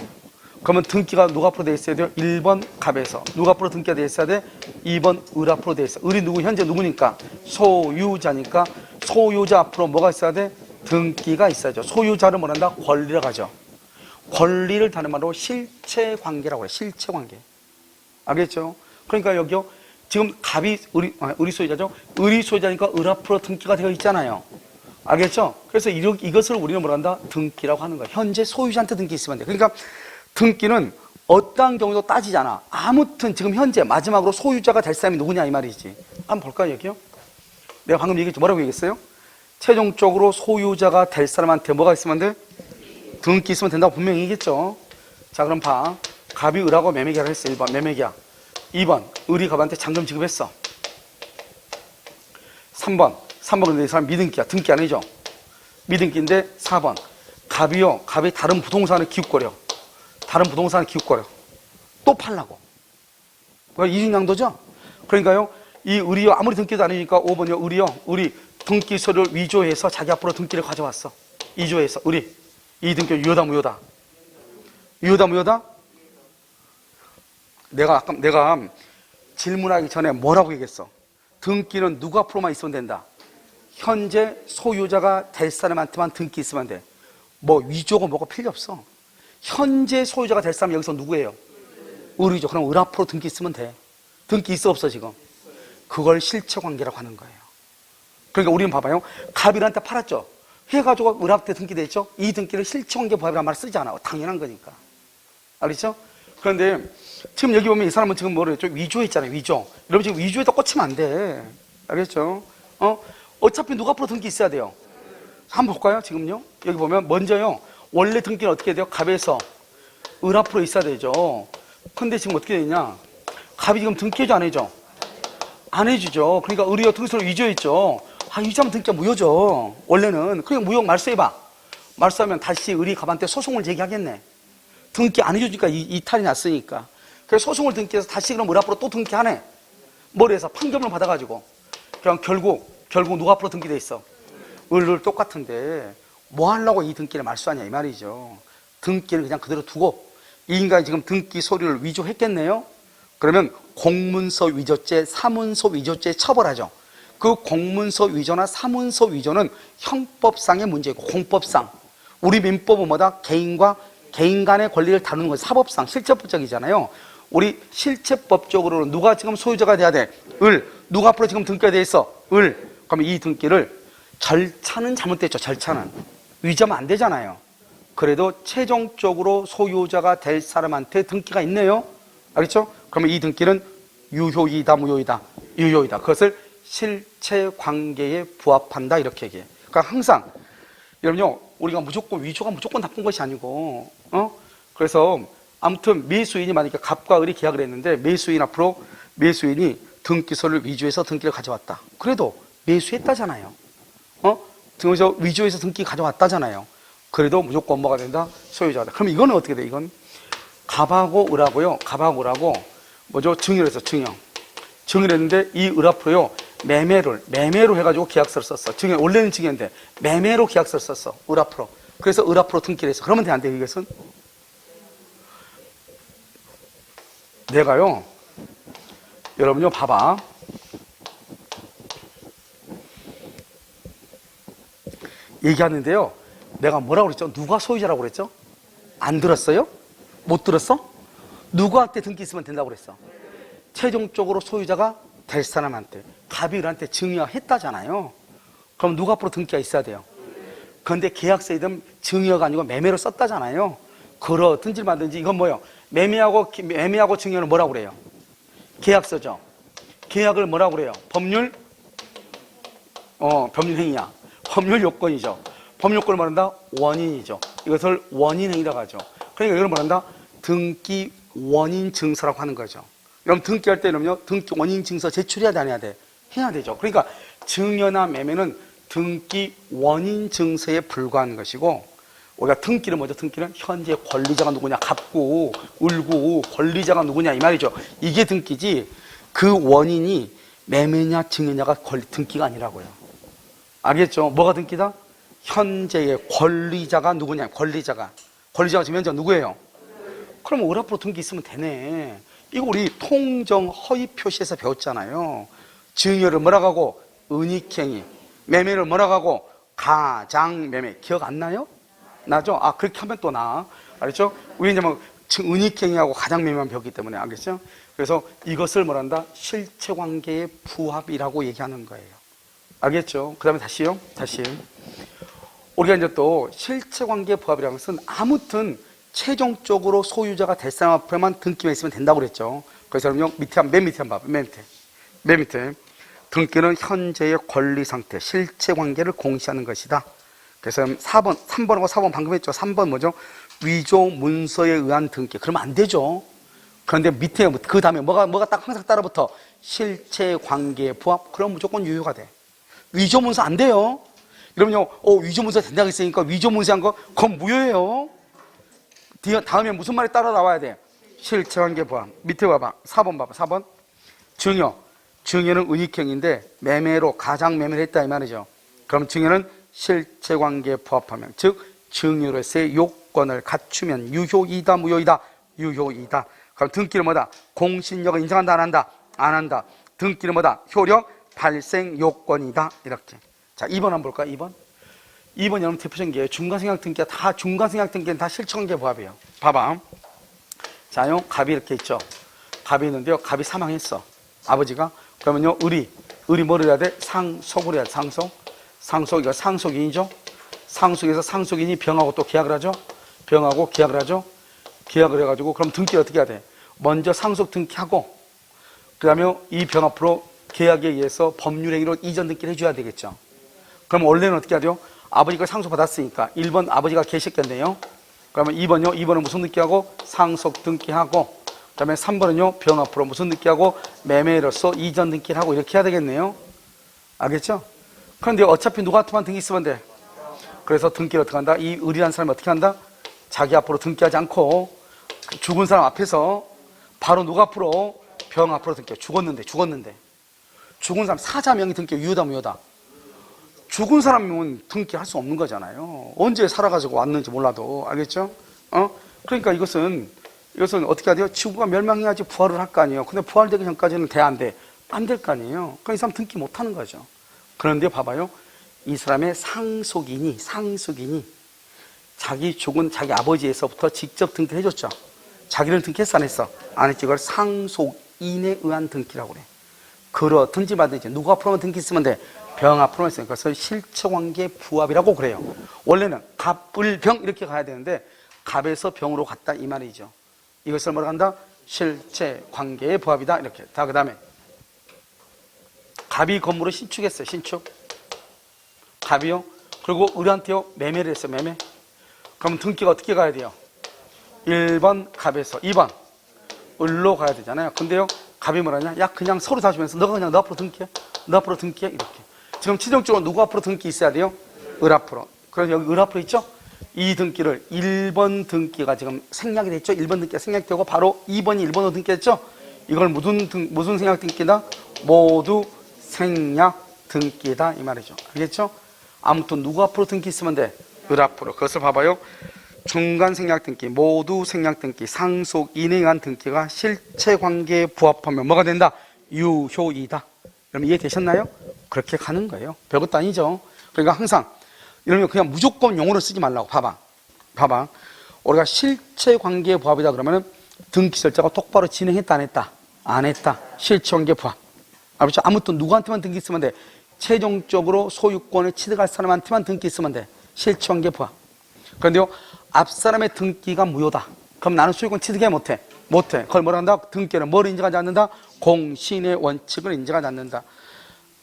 그러면 등기가 누가 앞으로 돼 있어야 돼요? 1번 갑에서. 누가 앞으로 등기가 돼 있어야 돼? 2번 을 앞으로 돼 있어. 을이 누구? 현재 누구니까? 소유자니까 소유자 앞으로 뭐가 있어야 돼? 등기가 있어야죠. 소유자를 뭐란다? 권리라고 하죠. 권리를 다른 말로 실체관계라고 해요. 실체관계. 알겠죠? 그러니까 여기요. 지금 갑이 을이 소유자죠? 을이 소유자니까 을 앞으로 등기가 되어 있잖아요. 알겠죠? 그래서 이것을 우리는 뭐란다? 등기라고 하는 거예요. 현재 소유자한테 등기 있으면 돼. 그러니까 등기는 어떠한 경우도 따지지 않아. 아무튼 지금 현재 마지막으로 소유자가 될 사람이 누구냐 이 말이지. 한번 볼까요 여기요? 내가 방금 얘기했죠. 뭐라고 얘기했어요? 최종적으로 소유자가 될 사람한테 뭐가 있으면 돼? 등기 있으면 된다고 분명히 얘기했죠. 자 그럼 봐. 갑이 을하고 매매계약을 했어. 1번 매매계약. 2번 을이 갑한테 잔금 지급했어. 3번 근데 이 사람 미등기야. 등기 아니죠? 미등기인데 4번 갑이 다른 부동산을 기웃거려. 또 팔라고. 이중양도죠? 그러니까요, 이 을이요, 아무리 등기도 아니니까 5번이요, 을이 등기 서류를 위조해서 자기 앞으로 등기를 가져왔어. 위조해서, 을이. 이 등기 유효다, 무효다? 유효다? 내가 질문하기 전에 뭐라고 얘기했어? 등기는 누구 앞으로만 있으면 된다? 현재 소유자가 될 사람한테만 등기 있으면 돼. 뭐 위조고 뭐고 필요 없어. 현재 소유자가 될 사람이 여기서 누구예요? 을이죠. 그럼 을 앞으로 등기 있으면 돼. 등기 있어 없어 지금? 그걸 실체관계라고 하는 거예요. 그러니까 우리는 봐봐요. 갑이한테 팔았죠. 해가지고 을 앞에 등기돼 있죠. 이 등기를 실체관계 부합이라는 말을 쓰지 않아. 당연한 거니까. 알겠죠? 그런데 지금 여기 보면 이 사람은 지금 뭐를 했죠? 위조했잖아요. 위조. 여러분 지금 위조에다 꽂히면 안 돼. 알겠죠? 어차피 누가 앞으로 등기 있어야 돼요. 한번 볼까요? 지금요. 여기 보면 먼저요. 원래 등기는 어떻게 해야 돼요? 갑에서 을 앞으로 있어야 되죠. 근데 지금 어떻게 되냐? 갑이 지금 등기해줘 안 해줘? 안 해주죠. 그러니까 을이요 등기서를 위조했죠. 위조하면 등기가 무효죠. 원래는. 그러니까 무효 말소해봐. 말소하면 다시 을이 갑한테 소송을 제기하겠네. 등기 안 해주니까 이탈이 났으니까. 그래서 소송을 등기해서 다시 그럼 을 앞으로 또 등기하네. 뭘 해서 판결을 받아가지고. 그냥 결국 누가 앞으로 등기돼 있어? 을을 똑같은데 뭐 하려고 이 등기를 말소하냐 이 말이죠. 등기를 그냥 그대로 두고 이 인간이 지금 등기 서류를 위조했겠네요. 그러면 공문서 위조죄, 사문서 위조죄 처벌하죠. 그 공문서 위조나 사문서 위조는 형법상의 문제고 공법상 우리 민법은 뭐다? 개인 간의 권리를 다루는 건 사법상 실체법적이잖아요. 우리 실체법적으로는 누가 지금 소유자가 돼야 돼? 을. 누가 앞으로 지금 등기가 돼 있어? 을. 그러면 이 등기를 절차는 잘못됐죠. 절차는 위조하면 안 되잖아요. 그래도 최종적으로 소유자가 될 사람한테 등기가 있네요. 알겠죠? 그러면 이 등기는 유효이다, 무효이다? 유효이다. 그것을 실체관계에 부합한다 이렇게 얘기해요. 그러니까 항상 여러분요, 우리가 위조가 무조건 나쁜 것이 아니고, 그래서 아무튼 매수인이 만약에 갑과 을이 계약을 했는데 매수인이 등기서를 위조해서 등기를 가져왔다. 그래도 매수했다잖아요. 등기서 위조해서 등기 가져왔다잖아요. 그래도 무조건 뭐가 된다? 소유자다. 그럼 이거는 어떻게 돼? 이건 갑하고 을하고요. 뭐죠? 증여를 했어. 증여를 했는데 이 을 앞으로요. 매매로 해가지고 계약서를 썼어. 원래는 증여인데 매매로 계약서를 썼어. 을 앞으로. 그래서 을 앞으로 등기를 했어. 그러면 돼, 안 돼? 이것은? 내가요. 여러분요, 봐봐. 얘기하는데요. 내가 뭐라고 그랬죠? 누가 소유자라고 그랬죠? 안 들었어요? 못 들었어? 누구한테 등기 있으면 된다고 그랬어? 최종적으로 소유자가 될 사람한테. 갑이 을한테 증여했다잖아요. 그럼 누가 앞으로 등기가 있어야 돼요? 그런데 계약서에든 증여가 아니고 매매로 썼다잖아요. 그러든지 말든지 이건 뭐예요? 매매하고 증여는 뭐라고 그래요? 계약서죠. 계약을 뭐라고 그래요? 법률 행위야. 법률 요건이죠. 법률 요건을 말한다? 원인이죠. 이것을 원인행위라고 하죠. 그러니까 이걸 말한다? 등기 원인 증서라고 하는 거죠. 여러분 등기할 때는요, 등기 원인 증서 제출해야 돼, 안 해야 돼? 해야 되죠. 그러니까 증여나 매매는 등기 원인 증서에 불과한 것이고, 우리가 등기는 뭐죠? 등기는 현재 권리자가 누구냐, 갑고 을고 권리자가 누구냐 이 말이죠. 이게 등기지 그 원인이 매매냐 증여냐가 등기가 아니라고요. 알겠죠? 뭐가 등기다? 현재의 권리자가 누구냐? 권리자가 지금 현재 누구예요? 그럼 을 앞으로 등기 있으면 되네. 이거 우리 통정 허위 표시에서 배웠잖아요. 증여를 뭐라고 하고 은닉행위, 매매를 뭐라고 하고 가장매매. 기억 안 나요? 나죠? 아, 그렇게 하면 또 나. 알겠죠? 왜냐면 은닉행위하고 가장매매만 배웠기 때문에. 알겠죠? 그래서 이것을 뭐란다? 실체관계의 부합이라고 얘기하는 거예요. 알겠죠? 그 다음에 다시요. 우리가 이제 또 실체관계의 부합이라는 것은 아무튼 최종적으로 소유자가 될 사람 앞에만 등기만 있으면 된다고 그랬죠. 그래서 여러분요, 맨 밑에 한번 봐봐. 맨 밑에. 등기는 현재의 권리 상태, 실체관계를 공시하는 것이다. 그래서 3번하고 4번 방금 했죠. 3번 뭐죠? 위조 문서에 의한 등기. 그러면 안 되죠. 그런데 밑에 그 다음에 뭐가 딱 항상 따라붙어? 실체관계의 부합. 그럼 무조건 유효가 돼. 위조 문서 안 돼요. 여러분요, 위조 문서 된다고 했으니까 위조 문서한 거 그건 무효예요. 다음에 무슨 말이 따라 나와야 돼? 실체관계 부합. 밑에 봐봐. 4번 봐봐. 4번. 증여는 은닉행위인데 매매로 가장매매를 했다 이 말이죠. 그럼 증여는 실체관계에 부합하면, 즉 증여로서의 요건을 갖추면 유효이다 무효이다? 유효이다. 그럼 등기는 뭐다? 공신력을 인정한다 안 한다? 안 한다. 등기는 뭐다? 효력 발생 요건이다. 이렇게. 자, 2번 한번 볼까요? 2번 여러분 대표적인 게 중간생략 등기가 다 중간생략 등기는 다 실체관계 부합이에요. 봐봐. 자요, 갑이 이렇게 있죠. 갑이 있는데요. 갑이 사망했어. 아버지가. 그러면요, 을이 뭐를 해야 돼? 상속을 해야 돼. 상속이가 상속인이죠. 상속에서 상속인이 병하고 또 계약을 하죠. 병하고 계약을 하죠. 계약을 해가지고 그럼 등기를 어떻게 해야 돼? 먼저 상속 등기하고 그 다음에 이 병 앞으로 계약에 의해서 법률행위로 이전 등기를 해줘야 되겠죠. 그럼 원래는 어떻게 하죠? 아버지가 상속받았으니까 1번 아버지가 계셨겠네요. 그러면 2번은 무슨 등기하고? 상속 등기하고 그 다음에 3번은요, 병 앞으로 무슨 등기하고? 매매로서 이전 등기를 하고 이렇게 해야 되겠네요. 알겠죠? 그런데 어차피 누구한테만 등기 쓰면 돼. 그래서 등기를 어떻게 한다? 이 을이라는 사람이 어떻게 한다? 자기 앞으로 등기하지 않고 죽은 사람 앞에서 바로 누구 앞으로? 병 앞으로 등기해. 죽었는데 죽은 사람 사자명의 등기 유효다 무효다? 죽은 사람이면 등기할 수 없는 거잖아요. 언제 살아가지고 왔는지 몰라도. 알겠죠? 그러니까 이것은 어떻게 해야 돼요? 지구가 멸망해야지 부활을 할 거 아니에요. 근데 부활되기 전까지는 돼, 안 돼? 안 될 거 아니에요. 그러니까 이 사람 등기 못 하는 거죠. 그런데 봐봐요. 이 사람의 상속인이 자기 죽은 자기 아버지에서부터 직접 등기를 해줬죠. 자기는 등기했어, 안 했어? 안 했지. 이걸 상속인에 의한 등기라고 그래. 그렇든지 말든지 누구 앞으로만 등기 쓰면 돼? 병 앞으로만 있으니까. 그래서 실체관계 부합이라고 그래요. 원래는 갑을병 이렇게 가야 되는데 갑에서 병으로 갔다 이 말이죠. 이것을 뭐라고 한다? 실체관계의 부합이다. 이렇게. 자, 그 다음에 갑이 건물을 신축했어요. 신축. 갑이요. 그리고 을한테요. 매매를 했어요. 매매. 그럼 등기가 어떻게 가야 돼요? 1번 갑에서 2번 을로 가야 되잖아요. 근데요, 갑이 뭐라냐? 야, 그냥 서로 다주면서 너가 그냥 너 앞으로 등기해. 너 앞으로 등기해. 이렇게. 지금 최종적으로 누구 앞으로 등기 있어야 돼요? 을 앞으로. 그래서 여기 을 앞으로 있죠? 이 등기를 1번 등기가 지금 생략이 됐죠? 1번 등기가 생략되고 바로 2번이 1번으로 등기했죠? 이걸 무슨 생략 등기다? 모두 생략 등기다 이 말이죠. 알겠죠? 아무튼 누구 앞으로 등기 있으면 돼? 을 앞으로. 그것을 봐봐요. 중간 생략 등기, 모두 생략 등기, 상속인에 의한 등기가 실체관계에 부합하면 뭐가 된다? 유효이다. 여러분 이해되셨나요? 그렇게 가는 거예요. 별것도 아니죠. 그러니까 항상 여러분 그냥 무조건 용어를 쓰지 말라고. 봐봐. 우리가 실체관계의 부합이다 그러면은 등기 절차가 똑바로 진행했다 안 했다? 안 했다. 실체관계 부합. 알겠죠? 아무튼 누구한테만 등기 쓰면 돼? 최종적으로 소유권을 취득할 사람한테만 등기 쓰면 돼. 실체관계 부합. 그런데요, 앞사람의 등기가 무효다. 그럼 나는 소유권 취득해 못해? 못해. 그걸 뭐라 한다? 등기는 뭘 인정하지 않는다? 공신의 원칙을 인정하지 않는다.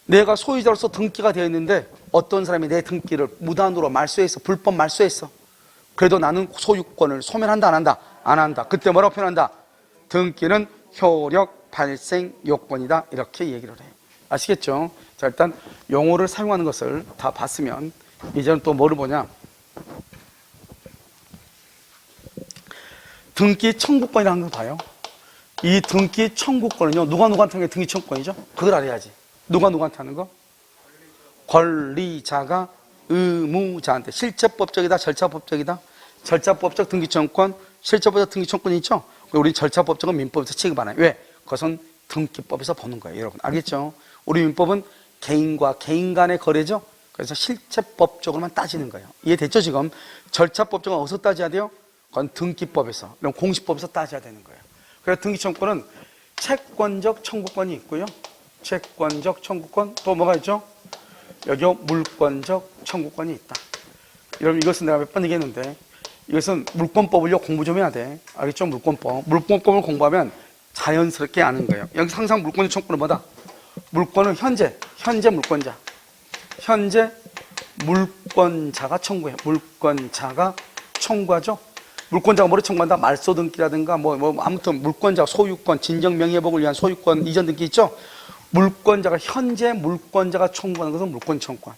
내가 소유자로서 등기가 되어 있는데 어떤 사람이 내 등기를 무단으로 말소했어. 불법 말소했어. 그래도 나는 소유권을 소멸한다 안 한다? 안 한다. 그때 뭐라고 표현한다? 등기는 효력 발생 요건이다. 이렇게 얘기를 해요. 아시겠죠? 자, 일단 용어를 사용하는 것을 다 봤으면 이제는 또 뭐를 보냐? 등기 청구권이라는 걸 봐요. 이 등기 청구권은요, 누가 누구한테 하는 게 등기 청구권이죠? 그걸 알아야지. 누가 누구한테 하는 거? 권리자가 의무자한테. 실체법적이다, 절차법적이다? 절차법적 등기청구권, 실체법적 등기청구권이 있죠? 우리 절차법적은 민법에서 취급하나요? 왜? 그것은 등기법에서 보는 거예요, 여러분. 알겠죠? 우리 민법은 개인과 개인 간의 거래죠? 그래서 실체법적으로만 따지는 거예요. 이해됐죠, 지금? 절차법적은 어디서 따져야 돼요? 그건 등기법에서, 이런 공시법에서 따져야 되는 거예요. 그래서 등기청구권은 채권적 청구권이 있고요. 채권적 청구권, 또 뭐가 있죠? 여기요, 물권적 청구권이 있다. 여러분, 이것은 내가 몇 번 얘기했는데, 이것은 물권법을요, 공부 좀 해야 돼. 알겠죠? 물권법. 물권법을 공부하면 자연스럽게 아는 거예요. 여기 항상 물권적 청구권은 뭐다? 물권은 현재 물권자. 현재 물권자가 청구해요. 물권자가 청구하죠? 물권자가 뭐를 청구한다? 말소 등기라든가, 아무튼 물권자, 소유권, 진정 명예회복을 위한 소유권, 이전 등기 있죠? 물권자가, 현재 물권자가 청구하는 것은 물권 청구권.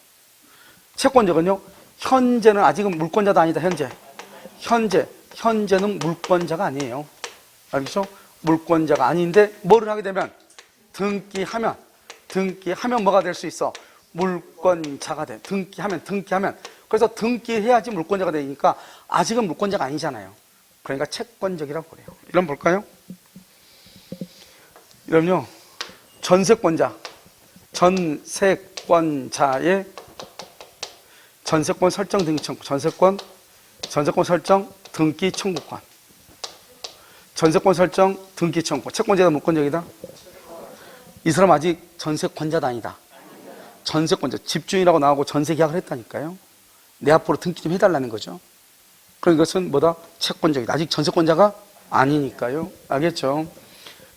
채권적은요, 현재는 아직은 물권자도 아니다, 현재는 물권자가 아니에요. 알겠죠? 물권자가 아닌데, 뭐를 하게 되면? 등기하면 뭐가 될 수 있어? 물권자가 돼. 등기하면. 그래서 등기해야지 물권자가 되니까 아직은 물권자가 아니잖아요. 그러니까 채권적이라고 그래요. 이런 볼까요? 이러면요, 전세권자의 전세권 설정 등기 청구, 전세권 설정 등기 청구권. 전세권 설정 등기 청구. 채권자다, 물권적이다? 이 사람 아직 전세권자도 아니다. 전세권자, 집주인이라고 나오고 전세 계약을 했다니까요. 내 앞으로 등기 좀 해달라는 거죠. 그럼 이것은 뭐다? 채권적이다. 아직 전세권자가 아니니까요. 알겠죠?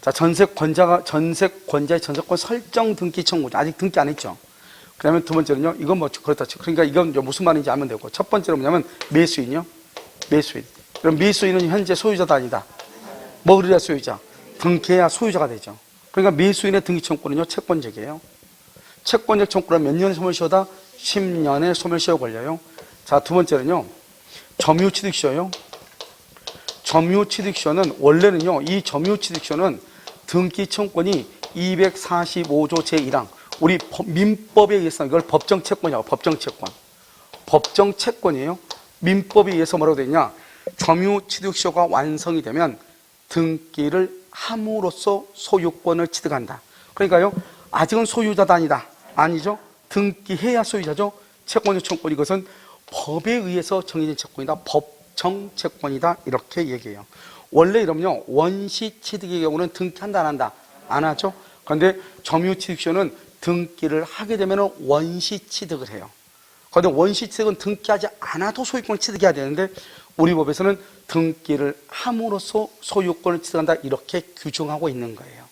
자, 전세권자의 전세권 설정 등기 청구. 아직 등기 안 했죠. 그 다음에 두 번째는요, 이건 뭐, 그렇다. 그러니까 이건 무슨 말인지 알면 되고. 첫 번째는 뭐냐면, 매수인이요. 매수인. 그럼 매수인은 현재 소유자도 아니다. 뭐 그래야 소유자? 등기해야 소유자가 되죠. 그러니까 매수인의 등기 청구는요, 채권적이에요. 채권적 청구는 몇 년의 소멸시효다? 10년의 소멸시효 걸려요. 자, 두 번째는요, 점유취득시효요. 점유취득시효는 원래는요, 이 점유취득시효는 등기 청구권이 245조 제1항, 우리 민법에 의해서 이걸 법정채권이라고. 법정채권이에요. 민법에 의해서 뭐라고 되어 있냐? 점유취득시효가 완성이 되면 등기를 함으로써 소유권을 취득한다. 그러니까요, 아직은 소유자도 아니다. 아니죠? 등기해야 소유자죠? 채권적 청구권, 이것은 법에 의해서 정해진 채권이다. 법정채권이다. 이렇게 얘기해요. 원래 이러면요, 원시취득의 경우는 등기한다, 안 한다? 안 하죠? 그런데 점유취득시효는 등기를 하게 되면 원시취득을 해요. 그런데 원시취득은 등기하지 않아도 소유권을 취득해야 되는데, 우리 법에서는 등기를 함으로써 소유권을 취득한다, 이렇게 규정하고 있는 거예요.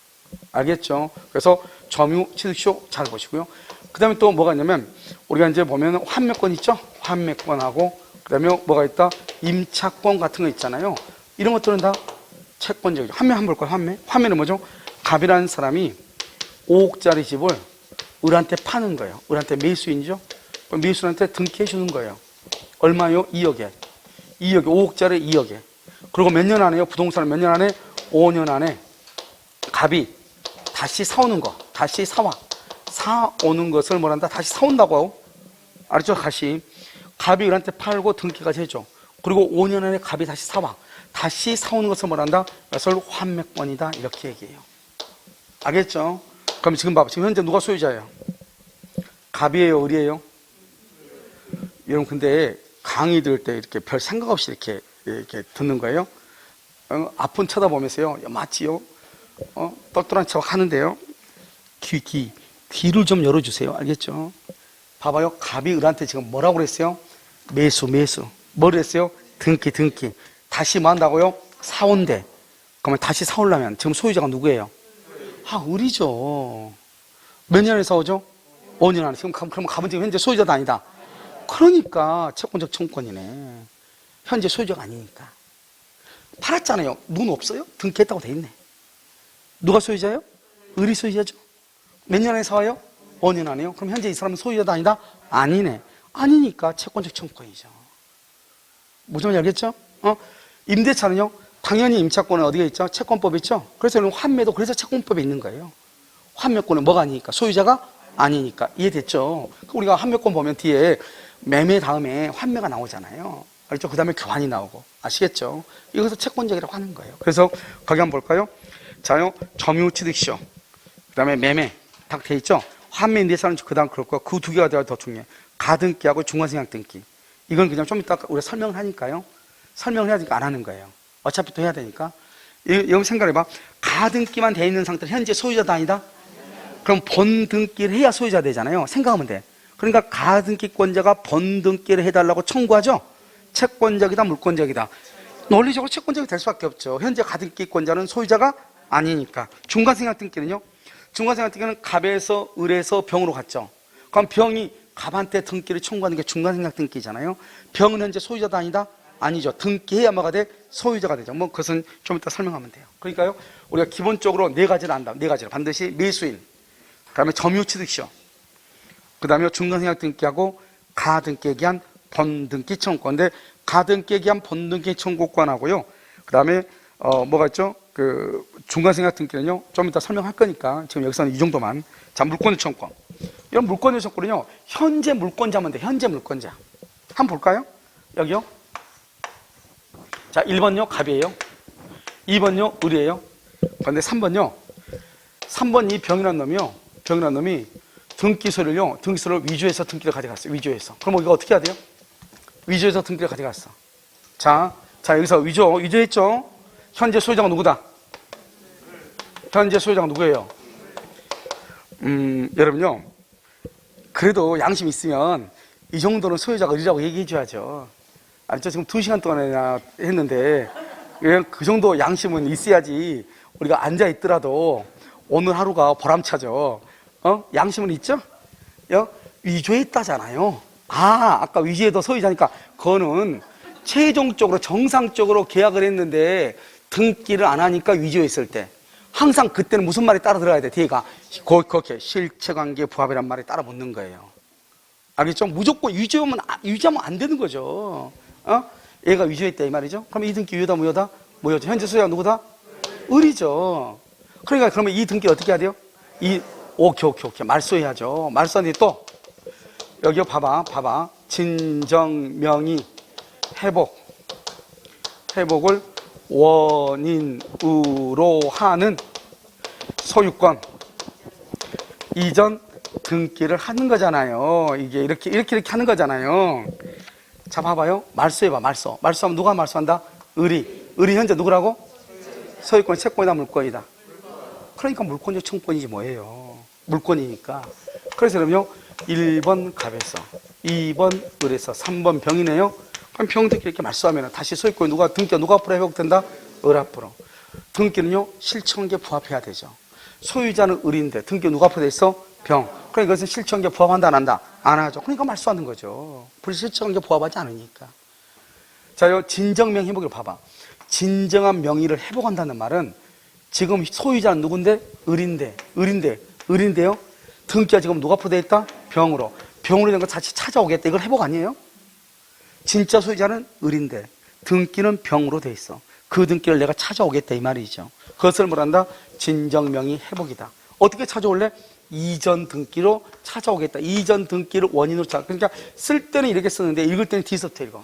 알겠죠? 그래서 점유취득시효 잘 보시고요. 그 다음에 또 뭐가 있냐면, 우리가 이제 보면 환매권 있죠? 환매권하고, 그 다음에 뭐가 있다? 임차권 같은 거 있잖아요. 이런 것들은 다 채권적이죠. 환매 한번 볼까요? 환매는 뭐죠? 갑이라는 사람이 5억짜리 집을 을한테 파는 거예요. 을한테 매수인이죠? 그럼 매수인한테 등기해 주는 거예요. 얼마요? 2억에. 5억짜리 2억에. 그리고 몇 년 안에요? 부동산을 몇 년 안에? 5년 안에 갑이 다시 사오는 거. 다시 사오는 것을 뭐란다? 다시 사온다고 하고. 알았죠? 다시. 갑이 을한테 팔고 등기까지 해줘. 그리고 5년 안에 갑이 다시 사와. 다시 사오는 것을 뭐란다? 그것을 환매권이다. 이렇게 얘기해요. 알겠죠? 그럼 지금 봐봐. 지금 현재 누가 소유자예요? 갑이에요? 을이에요? 여러분, 근데 강의 들을 때 이렇게 별 생각 없이 이렇게 듣는 거예요. 앞은 쳐다보면서요. 맞지요? 똘똘한 척 하는데요. 귀를 좀 열어주세요. 알겠죠? 봐봐요. 갑이 을한테 지금 뭐라고 그랬어요? 매수. 뭐를 했어요? 등기. 다시 뭐 한다고요? 사온대. 그러면 다시 사오려면 지금 소유자가 누구예요? 을이죠. 몇 년에 사오죠? 5년 안에. 지금 그러면 갑은 지금 현재 소유자도 아니다. 그러니까 채권적 청구권이네. 현재 소유자가 아니니까. 팔았잖아요. 눈 없어요? 등기했다고 돼 있네. 누가 소유자예요? 을이 소유자죠. 몇 년 안에 사와요? 5년 안에요. 그럼 현재 이 사람은 소유자도 아니다? 아니네. 아니니까 채권적 청구권이죠. 무슨 말인지 알겠죠? 임대차는요, 당연히 임차권은 어디가 있죠? 채권법에 있죠? 그래서 환매도 그래서 채권법에 있는 거예요. 환매권은 뭐가 아니니까? 소유자가 아니니까. 이해됐죠? 우리가 환매권 보면 뒤에 매매 다음에 환매가 나오잖아요. 알죠? 그 다음에 교환이 나오고. 아시겠죠? 이것을 채권적이라고 하는 거예요. 그래서 거기 한번 볼까요? 자요, 점유취득시효. 그 다음에 매매. 딱 돼 있죠? 환매 내사는 그 다음 그럴 거고, 그 두 개가 더 중요해. 가등기하고 중간생략등기. 이건 그냥 좀 이따 우리가 설명을 하니까요. 설명을 해야 되니까 안 하는 거예요. 어차피 또 해야 되니까. 여기 생각해봐. 가등기만 돼 있는 상태는 현재 소유자도 아니다? 그럼 본등기를 해야 소유자 되잖아요. 생각하면 돼. 그러니까 가등기권자가 본등기를 해달라고 청구하죠? 채권적이다, 물권적이다. 논리적으로 채권적이 될 수밖에 없죠. 현재 가등기권자는 소유자가 아니니까. 중간생략등기는요? 중간생략등기는 갑에서 을에서 병으로 갔죠. 그럼 병이 갑한테 등기를 청구하는 게 중간생략등기잖아요. 병은 현재 소유자도 아니다? 아니죠. 등기해야 뭐가 돼? 소유자가 되죠. 뭐 그것은 좀 이따 설명하면 돼요. 그러니까요, 우리가 기본적으로 네 가지를 안다. 네 가지를 반드시 매수인, 그 다음에 점유취득시효, 그 다음에 중간생략등기하고 가등기에 기한 본등기 청구권인데, 가등기에 기한 본등기 청구권하고요, 그 다음에 뭐가 있죠? 그 중간생략등기는요, 좀 이따 설명할 거니까 지금 여기서는 이 정도만. 자, 물권의 청구권. 이런 물권의 청구권은요, 현재 물권자면 돼. 현재 물권자. 한번 볼까요? 여기요. 자, 1번요 갑이에요. 2번요 을이에요. 그런데 3번요. 3번 이 병이라는 놈이요. 병이라는 놈이 등기소를 위조해서 등기를 가져갔어요. 위조해서. 그럼 이거 어떻게 해야 돼요? 위조해서 등기를 가져갔어. 자, 여기서 위조했죠? 현재 소유자가 누구다? 현재 소유자가 누구예요? 여러분요. 그래도 양심 있으면 이 정도는 소유자가 을이라고 얘기해 줘야죠. 알죠? 지금 2시간 동안이나 했는데 그 정도 양심은 있어야지 우리가 앉아 있더라도 오늘 하루가 보람차죠. 양심은 있죠? 위조했다잖아요. 아까 위조해도 소유자니까 그거는 최종적으로 정상적으로 계약을 했는데 등기를 안 하니까 위조했을 때 항상 그때는 무슨 말이 따라 들어가야 돼? 뒤에가 그렇게 실체관계 부합이란 말이 따라 붙는 거예요. 알겠죠? 무조건 위조하면 안 되는 거죠. 얘가 위조했다 이 말이죠. 그럼 이 등기 유효다 무효다? 무효죠. 현재 소유자가 누구다? 을이죠. 그러니까 그러면 이 등기 어떻게 해야 돼요? 오케이. 말소해야죠. 말소하는데 또 여기 봐봐. 진정명의 회복을 원인으로 하는 소유권 이전 등기를 하는 거잖아요. 이게 이렇게 하는 거잖아요. 자, 봐봐요. 말소해봐, 말소. 말소하면 누가 말소한다? 을이 현재 누구라고? 소유권, 채권이다, 물권이다. 그러니까 물권적 청권이지 뭐예요. 물권이니까. 그래서 그럼요, 1번 갑에서, 2번 을에서, 3번 병이네요. 그럼 병등기 이렇게 말소하면 다시 소유권이 등기가 누가 앞으로 회복된다? 을 앞으로. 등기는요, 실체관계 부합해야 되죠. 소유자는 을인데 등기가 누가 앞으로 돼 있어? 병. 그러니까 이것은 실체관계 부합한다 안 한다? 안 하죠. 그러니까 말소하는 거죠. 불실체관계 부합하지 않으니까. 자, 요 진정명 회복을 봐봐. 진정한 명의를 회복한다는 말은 지금 소유자는 누군데? 을인데요. 등기가 지금 누가 앞으로 돼 있다? 병으로. 병으로 된 거 다시 찾아오겠다. 이걸 회복 아니에요? 진짜 소유자는 을인데 등기는 병으로 돼 있어. 그 등기를 내가 찾아오겠다 이 말이죠. 그것을 뭐란다? 진정명의 회복이다. 어떻게 찾아올래? 이전 등기로 찾아오겠다. 이전 등기를 원인으로 찾아. 그러니까 쓸 때는 이렇게 쓰는데 읽을 때는 뒤서부터 읽어.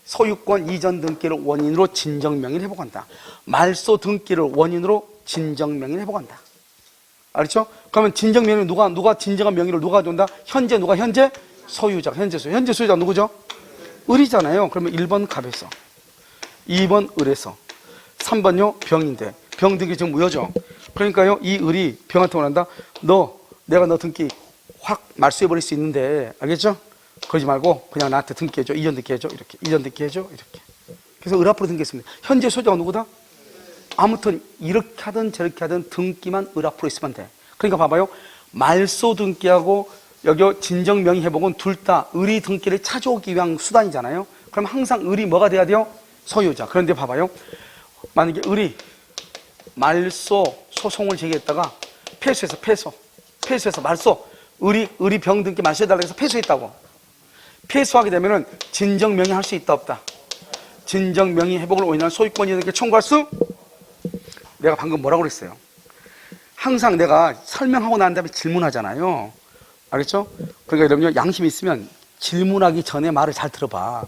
소유권 이전 등기를 원인으로 진정명의를 회복한다. 말소 등기를 원인으로 진정명의를 회복한다. 알겠죠? 그러면 진정명의 누가 진정한 명의를 누가 가져온다? 현재 소유자. 현재 소유자 누구죠? 을이잖아요. 그러면 1번 갑에서, 2번 을에서, 3번요 병인데 병 등기 지금 무효죠. 그러니까요 이 을이 병한테 원한다. 내가 너 등기 확 말소해버릴 수 있는데 알겠죠? 그러지 말고 그냥 나한테 등기해줘. 이전 등기해줘. 이렇게. 이전 등기해줘. 이렇게. 그래서 을 앞으로 등기했습니다. 현재 소유자가 누구다? 아무튼 이렇게 하든 저렇게 하든 등기만 을 앞으로 있으면 돼. 그러니까 봐봐요. 말소 등기하고 여기 진정명의 회복은 둘 다 을이 등기를 찾아오기 위한 수단이잖아요. 그럼 항상 을이 뭐가 돼야 돼요? 소유자. 그런데 봐봐요. 만약에 을이 말소 소송을 제기했다가 패소해서 말소 을이 병 등기 말소해달라고 해서 패소했다고. 패소하게 되면은 진정명의 할 수 있다 없다? 진정명의 회복을 원인한 소유권 이전등기 청구할 수? 내가 방금 뭐라고 그랬어요? 항상 내가 설명하고 난 다음에 질문하잖아요. 알겠죠? 그러니까 여러분요, 양심이 있으면 질문하기 전에 말을 잘 들어봐.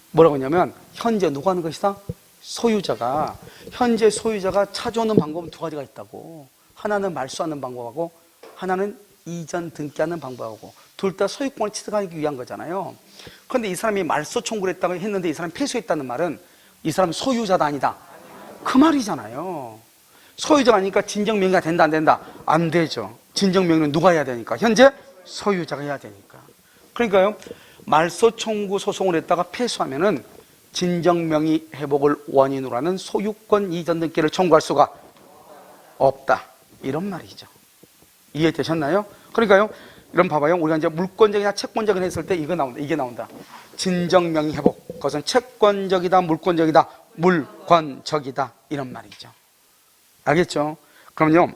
뭐라고 하냐면, 현재 누가 하는 것이다? 소유자가. 현재 소유자가 찾아오는 방법은 두 가지가 있다고. 하나는 말소하는 방법하고, 하나는 이전 등기하는 방법하고, 둘 다 소유권을 취득하기 위한 거잖아요. 그런데 이 사람이 말소 청구를 했다고 했는데 이 사람이 패소했다는 말은 이 사람이 소유자다 아니다? 그 말이잖아요. 소유자가 아니니까 진정명의가 된다 안 된다? 안 되죠. 진정명의는 누가 해야 되니까? 현재 소유자가 해야 되니까. 그러니까요, 말소 청구 소송을 했다가 패소하면은 진정명의 회복을 원인으로 하는 소유권 이전 등기를 청구할 수가 없다. 이런 말이죠. 이해되셨나요? 그러니까요, 이런 봐봐요. 우리가 이제 물권적이나 채권적인 했을 때 이거 나온다. 이게 나온다. 진정명의 회복. 그것은 채권적이다, 물권적이다, 물권적이다. 이런 말이죠. 알겠죠? 그럼요,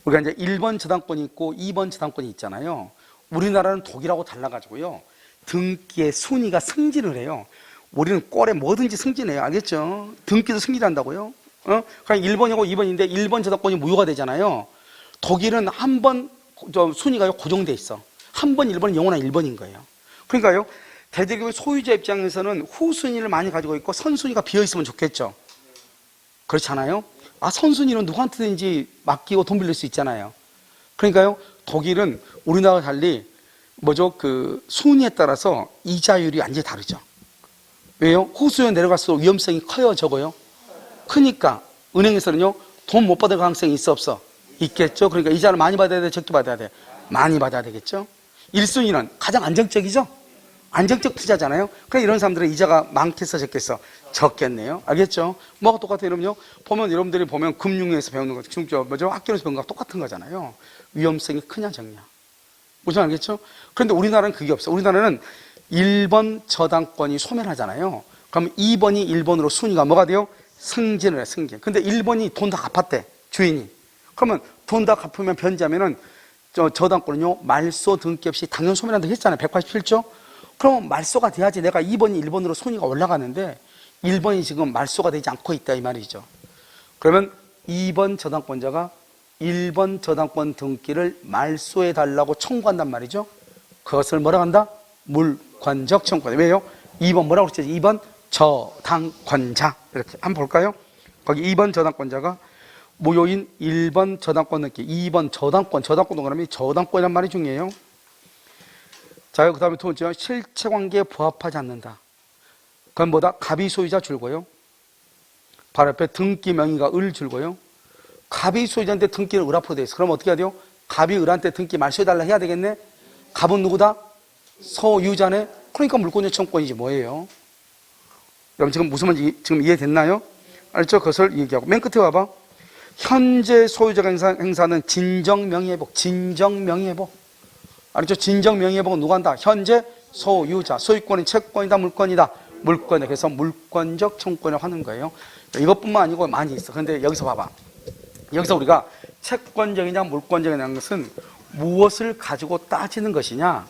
우리가 이제 1번 저당권이 있고 2번 저당권이 있잖아요. 우리나라는 독일하고 달라가지고요, 등기의 순위가 승진을 해요. 우리는 꼴에 뭐든지 승진해요. 알겠죠? 등기도 승진한다고요. 그러니까 1번이고 2번인데 1번 저당권이 무효가 되잖아요. 독일은 한 번 순위가 고정돼 있어. 한 번 1번은 영원한 1번인 거예요. 그러니까요, 대대적으로 소유자 입장에서는 후순위를 많이 가지고 있고 선순위가 비어있으면 좋겠죠. 그렇지 않아요? 선순위는 누구한테든지 맡기고 돈 빌릴 수 있잖아요. 그러니까요, 독일은 우리나라와 달리 그 순위에 따라서 이자율이 완전히 다르죠. 왜요? 후순위에 내려갈수록 위험성이 커요, 적어요? 크니까 은행에서는요, 돈 못 받을 가능성이 있어, 없어? 있겠죠. 그러니까 이자를 많이 받아야 돼, 적게 받아야 돼? 많이 받아야 되겠죠. 1순위는 가장 안정적이죠. 안정적 투자잖아요. 그러니까 이런 사람들은 이자가 많겠어, 적겠어? 적겠네요. 알겠죠? 뭐가 똑같아요, 여러분요? 여러분들이 보면 금융에서 배우는 거, 학교에서 배우는 거 똑같은 거잖아요. 위험성이 크냐, 적냐. 무슨 알겠죠? 그런데 우리나라는 그게 없어. 우리나라는 1번 저당권이 소멸하잖아요. 그럼 2번이 1번으로 순위가 뭐가 돼요? 승진을 해, 승진. 근데 1번이 돈 다 갚았대, 주인이. 그러면 돈 다 갚으면 변제하면은 저당권은요, 말소 등기 없이 당연 소멸한다고 했잖아요. 187조? 그럼 말소가 돼야지 내가 2번이 1번으로 순위가 올라가는데 1번이 지금 말소가 되지 않고 있다, 이 말이죠. 그러면 2번 저당권자가 1번 저당권 등기를 말소해 달라고 청구한단 말이죠. 그것을 뭐라고 한다? 물권적 청구권. 왜요? 2번 뭐라고 그랬죠? 2번 저당권자. 이렇게 한번 볼까요? 거기 2번 저당권자가 무효인 1번 저당권 등기, 2번 저당권 동그라미 저당권이란 말이 중요해요. 자, 그 다음에 두 번째는 실체관계에 부합하지 않는다. 그건 뭐다? 갑이 소유자 줄고요. 바로 옆에 등기 명의가 을 줄고요. 갑이 소유자인데 등기는 을 앞으로 돼 있어. 그럼 어떻게 해야 돼요? 갑이 을한테 등기 말소해달라 해야 되겠네? 갑은 누구다? 소유자네? 그러니까 물권적 청구권이지 뭐예요? 여러분 지금 무슨 말인지 지금 이해됐나요? 알죠? 그것을 얘기하고. 맨 끝에 와봐. 현재 소유자가 행사하는 진정명의회복, 진정명의회복. 알죠? 진정명의회복은 누가 한다? 현재 소유자. 소유권은 채권이다, 물권이다? 물권이다. 그래서 물권적 청구권을 하는 거예요. 이것뿐만 아니고 많이 있어. 그런데 여기서 봐봐. 여기서 우리가 채권적이냐 물권적이냐는 것은 무엇을 가지고 따지는 것이냐?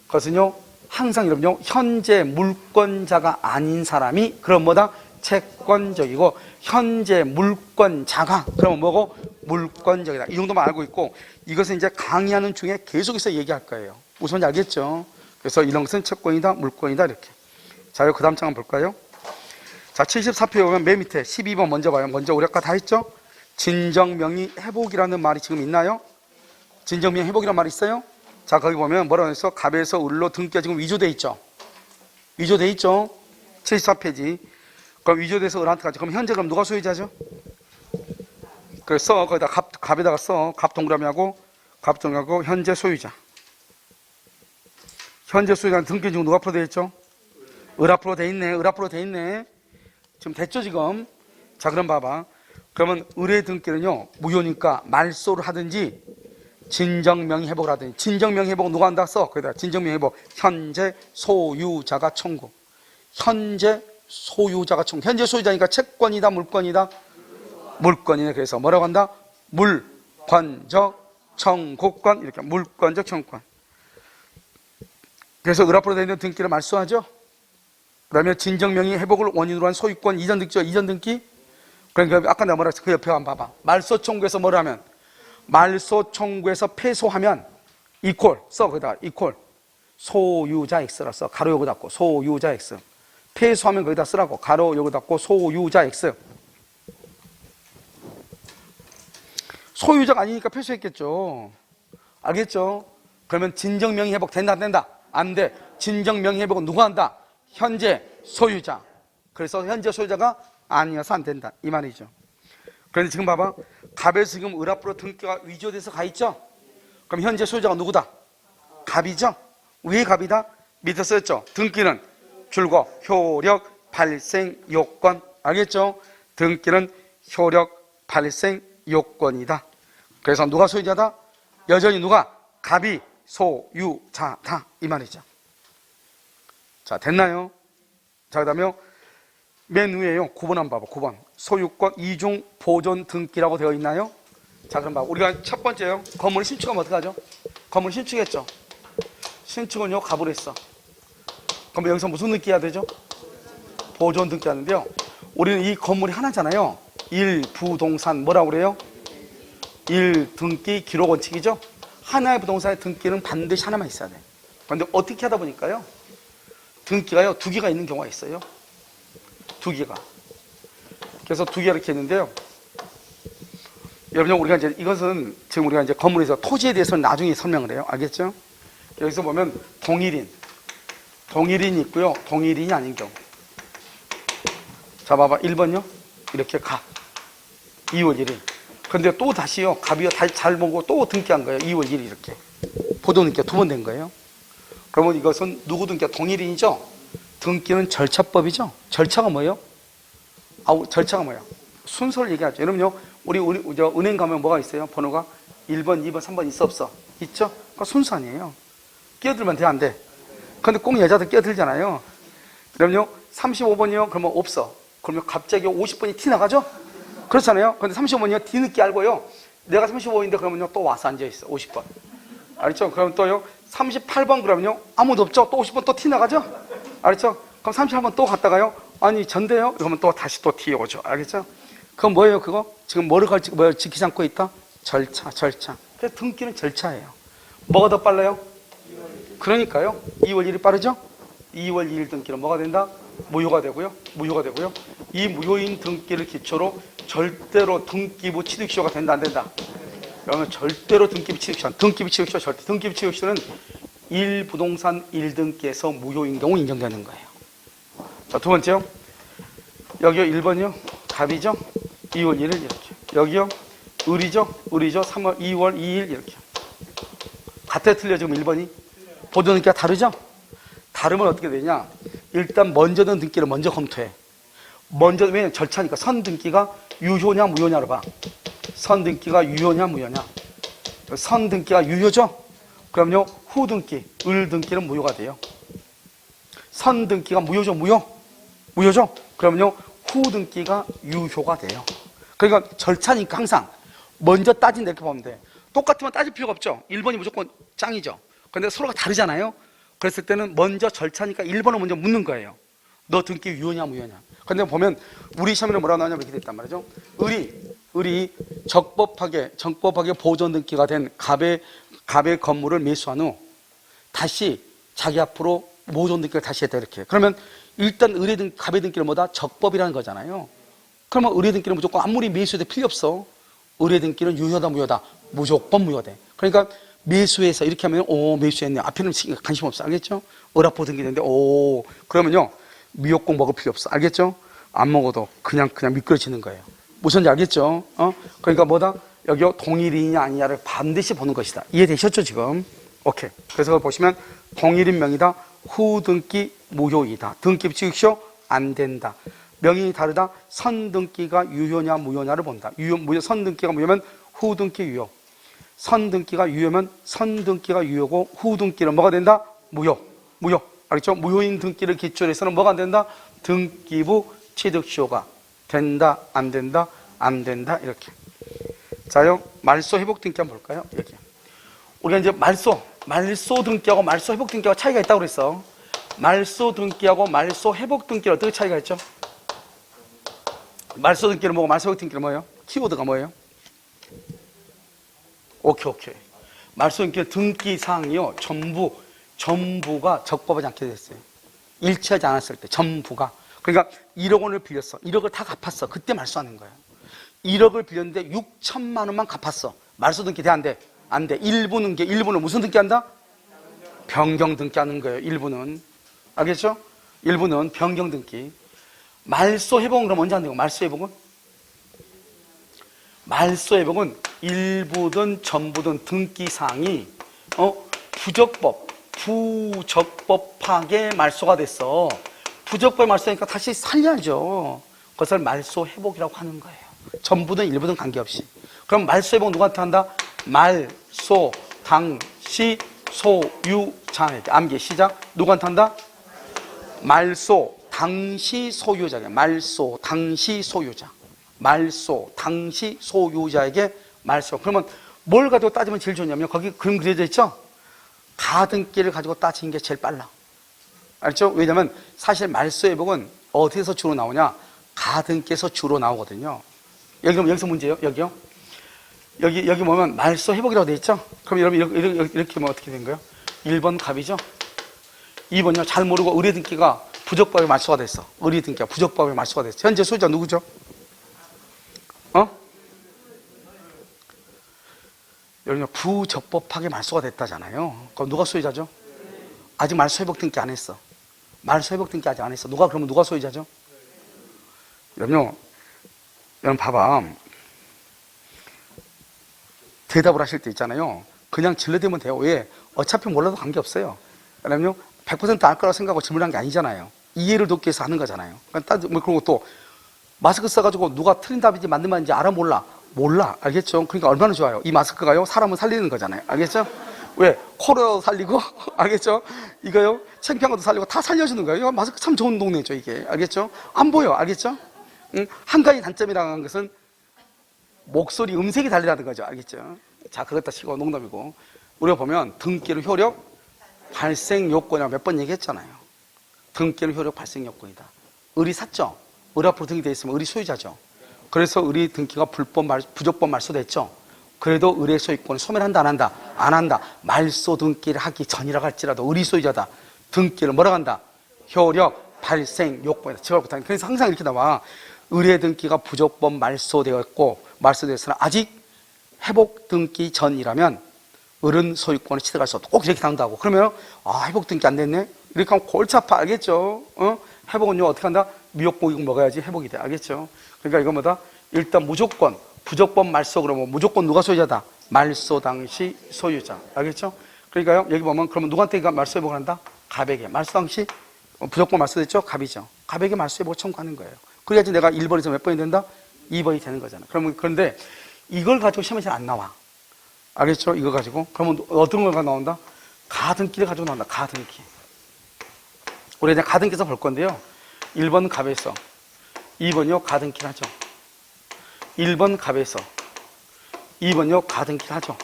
그것은요, 항상 여러분요, 현재 물권자가 아닌 사람이 그럼 뭐다? 채권적이고, 현재 물권자가 그러면 뭐고? 물권적이다. 이 정도만 알고 있고, 이것은 이제 강의하는 중에 계속해서 얘기할 거예요. 무슨 말인지 알겠죠? 그래서 이런 것은 채권이다, 물권이다, 이렇게. 자, 그 다음 장 한번 볼까요? 자, 74페이지 보면 맨 밑에 12번 먼저 봐요. 먼저 우리 아까 다 했죠? 진정명의 회복이라는 말이 지금 있나요? 진정명의 회복이라는 말이 있어요? 자, 거기 보면 뭐라고 해서 갑에서 을로 등기가 지금 위조돼 있죠? 위조돼 있죠? 74페이지. 그럼 위조돼서 을한테 가죠. 그럼 현재 그럼 누가 소유자죠? 그래서 거기다 갑에다가 써. 갑 동그라미하고 갑 동그라미하고 현재 소유자. 현재 소유자는 등기 지금 누가 앞으로 돼 있죠? 을 앞으로 돼 있네. 을 앞으로 돼 있네. 지금 됐죠, 지금? 자, 그럼 봐봐. 그러면 을의 등기는요, 무효니까 말소를 하든지 진정명의 회복을 하든지. 진정명의 회복은 누가 한다 써? 거기다 진정명의 회복. 현재 소유자가 청구. 현재 소유자가 청구. 현재 소유자니까 채권이다, 물권이다? 물권이네. 그래서 뭐라고 한다? 물권적 청구권. 이렇게 물권적 청구권. 그래서 을 앞으로 되어 있는 등기를 말소하죠. 그 다음에 진정명의 회복을 원인으로 한 소유권 이전 등기죠. 이전 등기. 그러니까 아까 내가 뭐라 했어? 그 옆에 한번 봐봐. 말소 청구에서 뭐를 하면? 말소 청구에서 패소하면 이퀄 써. 거기다 이퀄 소유자 X라 써. 가로 요거 닫고 소유자 X. 패소하면 거기다 쓰라고. 가로 요거 닫고 소유자 X. 소유자가 아니니까 패소했겠죠. 알겠죠? 그러면 진정 명의 회복 된다 안 된다? 안 돼. 진정 명의 회복은 누가 한다? 현재 소유자. 그래서 현재 소유자가 아니어서 안 된다 이 말이죠. 그런데 지금 봐봐. 갑에서 지금 을 앞으로 등기가 위조돼서 가 있죠? 그럼 현재 소유자가 누구다? 갑이죠? 왜 갑이다? 밑에 써있죠? 등기는 줄거 효력 발생 요건. 알겠죠? 등기는 효력 발생 요건이다. 그래서 누가 소유자다? 여전히 누가? 갑이 소유자다 이 말이죠. 자, 됐나요? 자, 그 다음에 맨 위에요. 9번 한번 봐봐. 9번. 소유권 이중 보존 등기라고 되어 있나요? 자, 그럼 봐봐. 우리가 첫 번째요. 건물을 신축하면 어떡하죠? 건물을 신축했죠? 신축은요, 갑으로 했어. 그럼 여기서 무슨 등기 해야 되죠? 보존 등기 하는데요. 우리는 이 건물이 하나잖아요. 1부동산 뭐라고 그래요? 1등기 기록 원칙이죠? 하나의 부동산의 등기는 반드시 하나만 있어야 돼. 그런데 어떻게 하다 보니까요. 등기가요, 2개가 있는 경우가 있어요. 2개가. 그래서 2개 이렇게 있는데요. 여러분, 우리가 이제 이것은 지금 우리가 이제 건물에서 토지에 대해서는 나중에 설명을 해요. 알겠죠? 여기서 보면 동일인이 있고요. 동일인이 아닌 경우. 자, 봐봐. 1번요. 이렇게 갑. 2월 1일. 근데 또 다시요. 갑이요. 잘 보고 또 등기한 거예요. 2월 1일 이렇게. 보도 등기가 2번 된 거예요. 그러면 이것은 누구 등기가? 동일인이죠? 등기는 절차법이죠? 절차가 뭐예요? 절차가 뭐예요? 순서를 얘기하죠. 여러분요, 우리 은행 가면 뭐가 있어요? 번호가 1번, 2번, 3번 있어, 없어? 있죠? 그거 순서 아니에요. 끼어들면 돼, 안 돼? 근데 꼭 여자들 끼어들잖아요. 여러분요, 35번이요? 그러면 없어. 그러면 갑자기 50번이 티 나가죠? 그렇잖아요? 근데 35번이요? 뒤늦게 알고요. 내가 35번인데 그러면요, 또 와서 앉아있어. 50번. 알죠? 그럼 또요, 38번 그러면요, 아무도 없죠? 또 50번 또 티 나가죠? 알죠? 그럼 38번 또 갔다가요, 아니, 전데요? 그러면 또 다시 또 티 오죠. 알겠죠? 그건 뭐예요, 그거? 지금 뭘 지키지 않고 있다? 절차. 그래서 등기는 절차예요. 뭐가 더 빨라요? 그러니까요. 2월 1일 빠르죠? 2월 2일 등기는 뭐가 된다? 무효가 되고요. 이 무효인 등기를 기초로 절대로 등기부 취득시효가 된다, 안 된다? 그러면 절대로 등기부 취득시효, 절대 등기부 취득시효는 1부동산 1등기에서 무효인 경우 인정되는 거예요. 자, 두 번째요. 여기요, 1번이요. 갑이죠? 2월 1일 이렇게. 여기요. 을이죠? 2월 2일 이렇게. 같아 틀려 지금 1번이? 보존 등기가 다르죠? 다르면 어떻게 되냐? 일단 먼저 든 등기를 먼저 검토해. 왜냐면 절차니까. 선 등기가 유효냐 무효냐로 봐. 선 등기가 유효냐 무효냐. 선 등기가 유효죠? 그럼요, 후 등기, 을 등기는 무효가 돼요. 선 등기가 무효죠? 무효죠? 그럼요, 후 등기가 유효가 돼요. 그러니까 절차니까 항상 먼저 따진다 이렇게 보면 돼. 똑같으면 따질 필요가 없죠. 1번이 무조건 짱이죠. 근데 서로가 다르잖아요. 그랬을 때는 먼저 절차니까 1번을 먼저 묻는 거예요. 너 등기 유효냐 무효냐. 근데 보면 우리 시험에 뭐라고 나오냐면 이렇게 됐단 말이죠. 을이 적법하게 보존 등기가 된 갑의 건물을 매수한 후 다시 자기 앞으로 보존 등기를 다시 했다 이렇게. 그러면 일단 갑의 등기를 뭐다? 적법이라는 거잖아요. 그러면 의뢰 등기는 무조건 아무리 매수해도 필요 없어. 의뢰 등기는 유효다 무효다? 무조건 무효돼. 그러니까 매수해서 이렇게 하면 매수했네. 앞에는 관심 없어. 알겠죠? 을앞으로 등기되는데 그러면요, 미역국 먹을 필요 없어. 알겠죠? 안 먹어도 그냥 미끄러지는 거예요. 무슨지 알겠죠? 그러니까 뭐다? 여기요, 동일인이냐 아니냐를 반드시 보는 것이다. 이해되셨죠 지금? 오케이. 그래서 보시면 동일인 명의다. 후 등기 무효이다. 등기 취득시효 안 된다. 명의이 다르다. 선 등기가 유효냐 무효냐를 본다. 선 등기가 무효면 후 등기 유효. 선 등기가 유효면 선 등기가 유효고 후 등기는 뭐가 된다? 무효. 알겠죠? 무효인 등기를 기초로 해서는 뭐가 안 된다? 등기부 취득시효가 된다, 안 된다, 안 된다 이렇게. 자요, 말소 회복 등기 한번 볼까요? 이렇게. 우리가 이제 말소 등기하고 말소 회복 등기하고 차이가 있다고 그랬어. 말소 등기하고 말소 회복 등기는 어떻게 차이가 있죠? 말소 등기는 뭐고 말소 회복 등기는 뭐예요? 키워드가 뭐예요? 오케이. 말소 등기 등기 사항이요. 전부가 적법하지 않게 됐어요. 일치하지 않았을 때 전부가. 그러니까 1억 원을 빌렸어. 1억을 다 갚았어. 그때 말소하는 거예요. 1억을 빌렸는데 6천만 원만 갚았어. 말소 등기 돼? 안 돼? 안 돼. 일부는 무슨 등기한다? 변경 등기하는 거예요. 일부는. 알겠죠? 일부는 변경 등기. 말소 회복은 그럼 언제 안 되고? 말소 회복은 일부든 전부든 등기 사항이 부적법하게 말소가 됐어. 부적법에 말소하니까 다시 살려야죠. 그것을 말소 회복이라고 하는 거예요. 전부든 일부든 관계없이. 그럼 말소 회복은 누구한테 한다? 말소 당시 소유자에게. 암기 시작. 누구한테 한다? 말소 당시 소유자에게. 말소 당시 소유자에게 말소. 그러면 뭘 가지고 따지면 제일 좋냐면 거기 그림 그려져 있죠? 가등기를 가지고 따지는 게 제일 빨라. 알죠? 왜냐면 사실 말소 회복은 어디서 주로 나오냐? 가등기에서 주로 나오거든요. 여기서 문제예요. 여기요. 여기 보면 말소 회복이라고 돼 있죠? 그럼 여러분 이렇게 보면 어떻게 된 거예요? 1번 갑이죠? 2번요. 잘 모르고 의뢰 등기가 부적법에 말소가 됐어. 의뢰 등기가 부적법에 말소가 됐어. 현재 소유자 누구죠? 여러분 부적법하게 말소가 됐다잖아요. 그럼 누가 소유자죠? 아직 말소 회복 등기 안 했어. 말소 회복 등기 아직 안 했어. 그러면 누가 소유자죠? 여러분 봐봐. 대답을 하실 때 있잖아요. 그냥 질러대면 돼요. 왜? 어차피 몰라도 관계없어요. 왜냐면 100% 알 거라고 생각하고 질문한 게 아니잖아요. 이해를 돕기 위해서 하는 거잖아요. 그리고 또 마스크 써가지고 누가 틀린 답인지 맞는 말인지 알아 몰라? 알겠죠? 그러니까 얼마나 좋아요. 이 마스크가요, 사람을 살리는 거잖아요. 알겠죠? 왜? 코로나도 살리고, 알겠죠? 이거요, 창피한 것도 살리고 다 살려주는 거예요. 이거 마스크 참 좋은 동네죠, 이게. 알겠죠? 안 보여. 알겠죠? 한 가지 단점이라는 하는 것은 목소리, 음색이 달리라는 거죠. 알겠죠? 자, 그렇다 치고 농담이고. 우리가 보면 등기로 효력 발생 요건이라고 몇 번 얘기했잖아요. 등기로 효력 발생 요건이다. 의리 샀죠? 의리 앞으로 등기되어 있으면 의리 소유자죠. 그래서 의리 등기가 부적법 말소됐죠. 그래도 의뢰 소유권을 소멸한다 안 한다? 안 한다. 말소 등기를 하기 전이라 할지라도 의리 소유자다. 등기를 뭐라고 한다? 효력 발생 요건이다. 그래서 항상 이렇게 나와. 의뢰 등기가 부적법 말소되었으나 아직 회복 등기 전이라면 을은 소유권을 취득할 수 없다. 꼭 이렇게 나온다고. 그러면 회복 등기 안 됐네? 이렇게 하면 골치 아파. 알겠죠? 회복은요 어떻게 한다? 미역국을 먹어야지 회복이 돼. 알겠죠? 그러니까 이건 뭐다? 일단 무조건 부적법 말소. 그러면 무조건 누가 소유자다? 말소 당시 소유자. 알겠죠? 그러니까요 여기 보면 그러면 누구한테 말소 회복을 한다? 갑에게. 말소 당시 부적법 말소됐죠? 갑이죠. 갑에게 말소 회복을 청구하는 거예요. 그래야지 내가 1번에서 몇 번이 된다? 2번이 되는 거잖아. 그런데 이걸 가지고 시험에 잘 안 나와. 알겠죠? 이거 가지고. 그러면 어떤 거가 나온다? 가등기를 가지고 나온다. 가등기. 우리 이제 가등기에서 볼 건데요. 1번 갑에서 2번요 가등기를 하죠. 1번 갑에서 2번요 가등기를 하죠.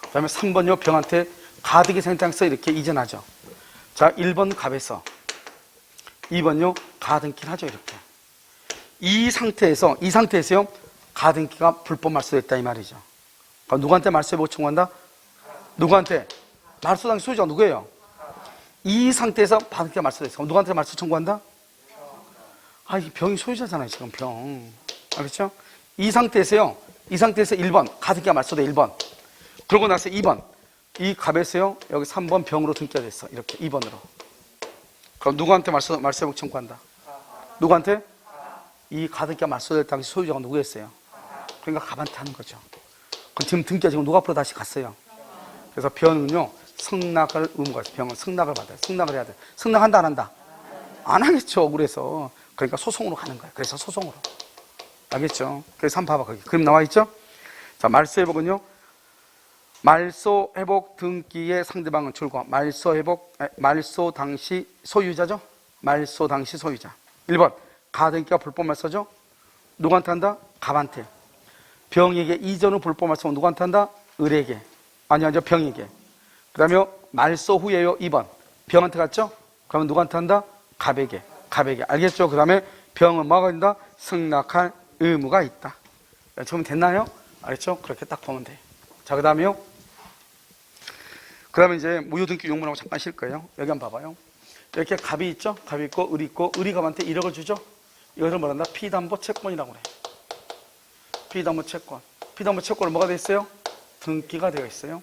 그 다음에 3번요 병한테 가등기 생탕서 이렇게 이전하죠. 자, 1번 갑에서 2번요 가등기를 하죠. 이렇게. 이 상태에서요 가등기가 불법 말소됐다 이 말이죠. 그럼 누구한테 말소 회복 청구한다? 누구한테? 말소 당시 소유자가 누구예요? 이 상태에서 가등기가 말소됐어. 그럼 누구한테 말소 청구한다? 이 병이 소유자잖아요, 지금 병. 알겠죠? 이 상태에서 1번, 가등기가 말소돼, 1번. 그러고 나서 2번. 이 갑에서요, 여기 3번 병으로 등기가 됐어. 이렇게, 2번으로. 그럼 누구한테 말소 회복 청구한다? 누구한테? 이 가등기가 말소될 당시 소유자가 누구였어요? 그러니까 갑한테 하는 거죠. 지금 등기가 지금 누구 앞으로 다시 갔어요. 그래서 병은요, 승낙을 의무가죠. 병은 승낙을 받아요. 승낙을 해야 돼. 승낙한다, 안 한다? 안 하겠죠, 억울해서. 그러니까 소송으로 가는 거예요. 그래서 소송으로. 알겠죠? 그래서 한번 봐봐, 거기. 그림 나와 있죠? 자, 말소 회복은요, 말소 회복 등기의 상대방은 줄거. 말소 당시 소유자죠? 말소 당시 소유자. 1번, 가등기가 불법 말소죠? 누구한테 한다? 갑한테. 병에게 이전 후 불법 말소는 누구한테 한다? 을에게. 아니죠, 병에게. 그 다음에 말소 후에요, 2번. 병한테 갔죠? 그러면 누구한테 한다? 갑에게. 알겠죠? 그 다음에 병은 뭐가 있다? 승낙할 의무가 있다. 처음 됐나요? 알겠죠? 그렇게 딱 보면 돼. 자, 그 다음에요. 그 다음에 이제 무효등기 용문하고 잠깐 쉴 거예요. 여기 한번 봐봐요. 이렇게 갑이 있죠? 갑이 있고, 을이 있고, 을이 갑한테 1억을 주죠? 이것을 뭐란다? 피담보 채권이라고 그래. 피담보 채권. 피담보 채권은 뭐가 되어 있어요? 등기가 되어 있어요.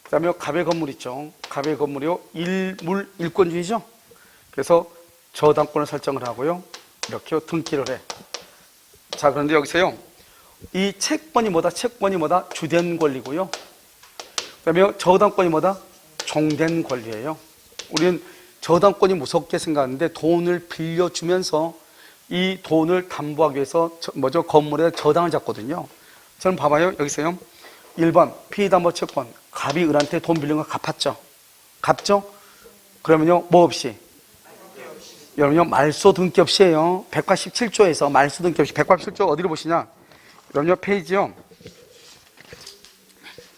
그 다음에 갑의 건물 있죠? 갑의 건물이요. 일물 일권주의죠? 그래서 저당권을 설정을 하고요. 이렇게 등기를 해. 자, 그런데 여기서요. 이 채권이 뭐다? 채권이 뭐다? 주된 권리고요. 그 다음에 저당권이 뭐다? 종된 권리예요. 우리는 저당권이 무섭게 생각하는데 돈을 빌려주면서 이 돈을 담보하기 위해서 건물에 저당을 잡거든요. 저는 봐봐요. 여기서요. 1번 피담보 채권. 갑이 을한테 돈 빌린 거 갚았죠? 갚죠? 그러면요. 뭐 없이? 여러분요. 말소 등기 없이에요. 187조에서 말소 등기 없이. 187조 어디로 보시냐? 여러분요. 페이지요.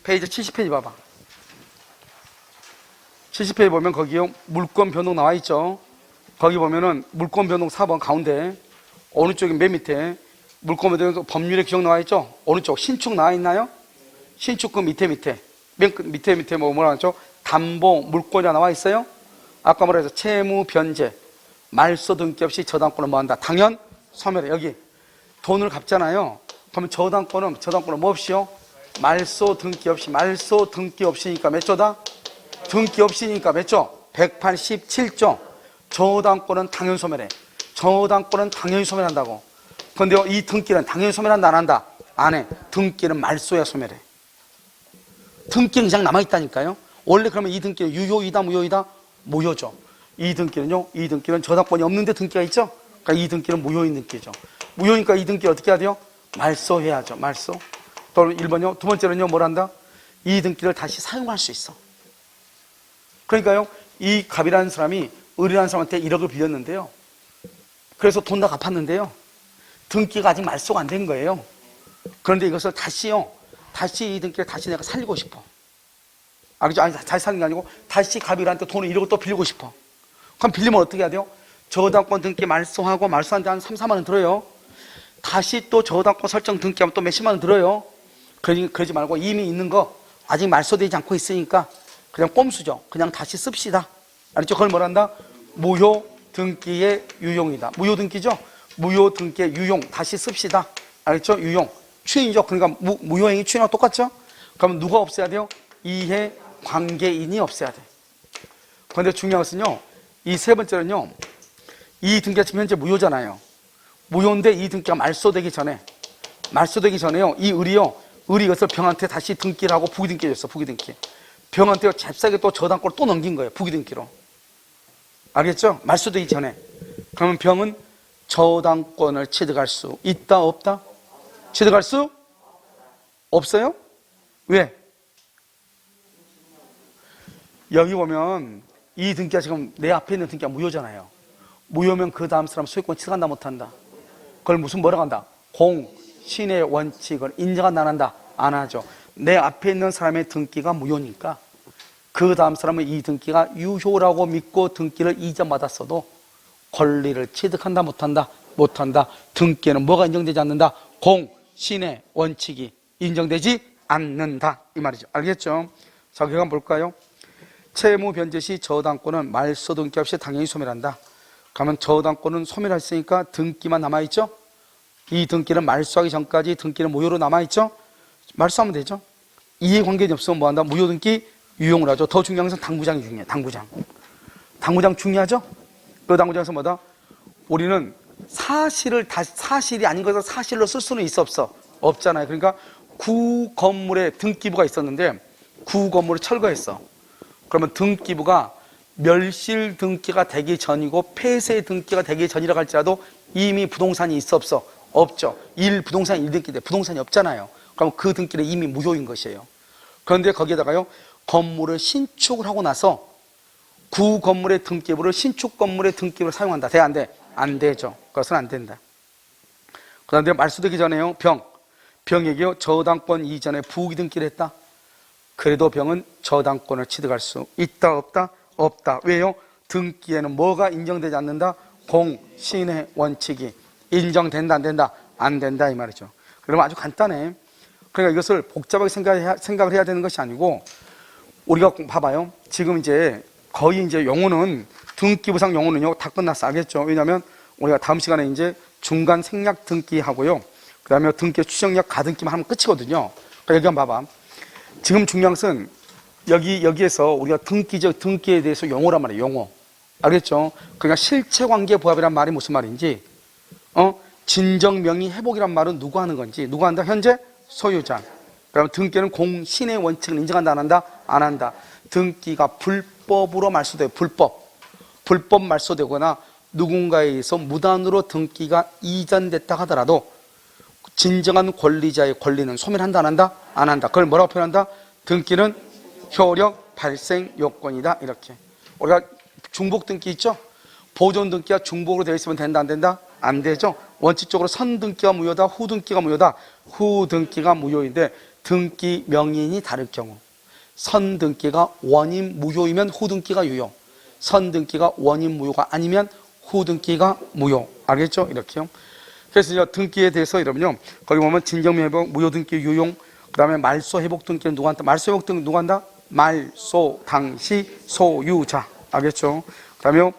페이지 70페이지 봐봐. 70페이지 보면 거기요. 물권 변동 나와 있죠? 거기 보면은 물권 변동 4번 가운데 어느 쪽이 맨 밑에 물권 변동 법률의 규정 나와 있죠? 어느 쪽? 신축 나와 있나요? 신축 그 밑에 맨 밑에 뭐라 하죠? 담보 물권이 나와 있어요? 아까 뭐라 해서 채무 변제 말소 등기 없이 저당권을 뭐 한다? 당연 소멸해. 여기 돈을 갚잖아요. 그러면 저당권은 뭐 없이요? 말소 등기 없이니까 몇 조다? 등기 없이니까 몇 조? 187조. 저당권은 당연히 소멸해. 저당권은 당연히 소멸한다고. 그런데 이 등기는 당연히 소멸한다 안 한다? 안 해. 등기는 말소야 소멸해. 등기는 그냥 남아있다니까요. 원래 그러면 이 등기는 유효이다 무효이다? 무효죠. 이 등기는 저당권이 없는데 등기가 있죠? 그러니까 이 등기는 무효인 등기죠. 무효니까 이 등기 어떻게 해야 돼요? 말소해야죠. 말소. 또 1번요. 두 번째는요. 뭘 한다? 이 등기를 다시 사용할 수 있어. 그러니까요. 이 갑이라는 사람이 을이라는 사람한테 1억을 빌렸는데요. 그래서 돈 다 갚았는데요. 등기가 아직 말소가 안 된 거예요. 그런데 이것을 다시 이 등기를 다시 내가 살리고 싶어. 알겠죠? 아니, 다시 살리는 게 아니고 다시 갑이한테 돈을 1억을 또 빌리고 싶어. 그럼 빌리면 어떻게 해야 돼요? 저당권 등기 말소하고 말소하는데 한 3, 4만 원 들어요. 다시 또 저당권 설정 등기하면 또 몇십만 원 들어요. 그러지 말고 이미 있는 거 아직 말소되지 않고 있으니까 그냥 꼼수죠. 그냥 다시 씁시다. 알겠죠? 그걸 뭐란다? 무효 등기의 유용이다. 무효 등기죠? 무효 등기의 유용. 다시 씁시다. 알겠죠? 유용. 추인이죠. 그러니까 무효행위 추인하고 똑같죠? 그러면 누가 없애야 돼요? 이해 관계인이 없애야 돼. 그런데 중요한 것은요. 이 세 번째는요. 이 등기가 지금 현재 무효잖아요. 무효인데 이 등기가 말소되기 전에요. 이 을이 이것을 병한테 다시 등기를 하고 부기등기 해줬어. 부기등기. 병한테 잽싸게 또 저당권을 또 넘긴 거예요. 부기등기로. 알겠죠? 말소되기 전에. 그러면 병은 저당권을 취득할 수 있다 없다? 취득할 수 없어요? 왜? 여기 보면 이 등기가 지금 내 앞에 있는 등기가 무효잖아요. 무효면 그 다음 사람 소유권 취득한다 못한다? 그걸 뭐라고 한다? 공신의 원칙을 인정한다 안 한다? 안 하죠. 내 앞에 있는 사람의 등기가 무효니까 그 다음 사람은 이 등기가 유효라고 믿고 등기를 이전받았어도 권리를 취득한다 못한다? 못한다. 등기에는 뭐가 인정되지 않는다? 공신의 원칙이 인정되지 않는다 이 말이죠. 알겠죠? 자, 결과 볼까요? 채무 변제 시 저당권은 말소 등기 없이 당연히 소멸한다. 그러면 저당권은 소멸했으니까 등기만 남아있죠? 이 등기는 말소하기 전까지 등기는 무효로 남아있죠? 말소하면 되죠? 이해관계는 없으면 뭐한다? 무효 등기 유용을 하죠. 더 중요한 것은 당구장이 중요해요. 당구장 중요하죠? 그 당구장에서 뭐다? 우리는 사실이 아닌 것을 사실로 쓸 수는 있어 없어? 없잖아요. 그러니까 구 건물에 등기부가 있었는데 구 건물을 철거했어. 그러면 등기부가 멸실 등기가 되기 전이고 폐쇄 등기가 되기 전이라고 할지라도 이미 부동산이 있어 없어? 없죠. 부동산 1등기인데 부동산이 없잖아요. 그럼 그 등기는 이미 무효인 것이에요. 그런데 거기에다가요 건물을 신축을 하고 나서 구 건물의 등기부를 신축 건물의 등기부를 사용한다. 돼? 안 돼? 안 되죠. 그것은 안 된다. 그 다음에 말소되기 전에요 병에게요 저당권 이전에 부기 등기를 했다. 그래도 병은 저당권을 취득할 수 있다 없다? 없다. 왜요? 등기에는 뭐가 인정되지 않는다? 공신의 원칙이 인정된다, 안 된다? 안 된다, 이 말이죠. 그러면 아주 간단해. 그러니까 이것을 복잡하게 생각을 해야 되는 것이 아니고, 우리가 봐봐요. 지금 이제 거의 이제 영어는 등기부상 영어는요, 다 끝났어. 알겠죠? 왜냐면 우리가 다음 시간에 이제 중간 생략 등기 하고요. 그 다음에 등기 추정력 가등기만 하면 끝이거든요. 그러니까 여기 한번 봐봐. 지금 중요한 것은 여기에서 우리가 등기에 대해서 용어란 말이에요. 용어. 알겠죠? 그러니까 실체관계 부합이란 말이 무슨 말인지, 진정명의 회복이란 말은 누가 하는 건지, 누가 한다? 현재 소유자. 그러면 등기는 공신의 원칙을 인정한다, 안 한다? 안 한다. 등기가 불법으로 말소돼요. 불법 말소되거나 누군가에 의해서 무단으로 등기가 이전됐다 하더라도 진정한 권리자의 권리는 소멸한다, 안 한다? 안 한다. 그걸 뭐라고 표현한다? 등기는 효력 발생 요건이다. 이렇게. 우리가 중복 등기 있죠? 보존 등기가 중복으로 되어 있으면 된다, 안 된다? 안 되죠? 원칙적으로 선 등기가 무효다, 후 등기가 무효다. 후 등기가 무효인데 등기 명인이 다를 경우, 선 등기가 원인 무효이면 후 등기가 유효, 선 등기가 원인 무효가 아니면 후 등기가 무효. 알겠죠? 이렇게요. 그래서 이제 등기에 대해서 이러면요, 거기 보면 진정명회복, 무효 등기 유용, 그 다음에 말소 회복 등기는 누가 한다? 말소 회복 등기 누가 한다? 말소 당시 소유자. 알겠죠? 그 다음에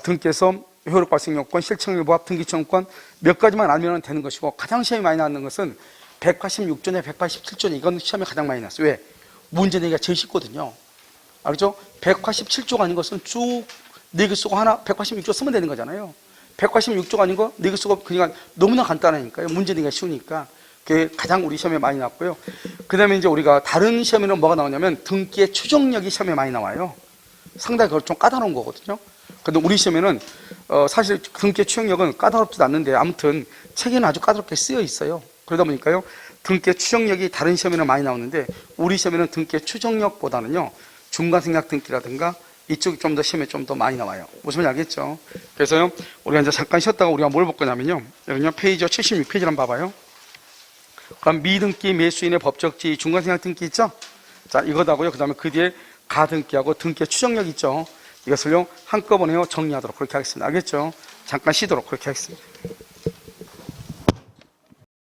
등기에서 효력 발생 요건, 실체관계 부합, 등기 청구권 몇 가지만 알면 되는 것이고, 가장 시험이 많이 나오는 것은 186조에 187조에 이건 시험에 가장 많이 났어요. 왜? 문제 내기가 제일 쉽거든요. 알겠죠? 187조가 아닌 것은 쭉 4개 쓰고 하나 186조 쓰면 되는 거잖아요. 186조가 아닌 거 4개 쓰고 그냥 너무나 간단하니까요. 문제 내기가 쉬우니까. 그게 가장 우리 시험에 많이 났고요. 그 다음에 이제 우리가 다른 시험에는 뭐가 나오냐면 등기의 추정력이 시험에 많이 나와요. 상당히 그걸 좀 까다로운 거거든요. 근데 우리 시험에는 사실 등기의 추정력은 까다롭지도 않는데 아무튼 책에는 아주 까다롭게 쓰여 있어요. 그러다 보니까요, 등기의 추정력이 다른 시험에는 많이 나오는데 우리 시험에는 등기의 추정력보다는요, 중간생략 등기라든가 이쪽이 좀 더 시험에 좀 더 많이 나와요. 무슨 말인지 알겠죠? 그래서요, 우리가 이제 잠깐 쉬었다가 우리가 뭘 볼 거냐면요, 여기요, 페이지 76페이지를 한번 봐봐요. 그럼 미등기 매수인의 법적 지위 중간생략 등기 있죠? 자, 이거다고요. 그 다음에 그 뒤에 가등기하고 등기의 추정력 있죠? 이것을요, 한꺼번에요, 정리하도록 그렇게 하겠습니다. 알겠죠? 잠깐 쉬도록 그렇게 하겠습니다.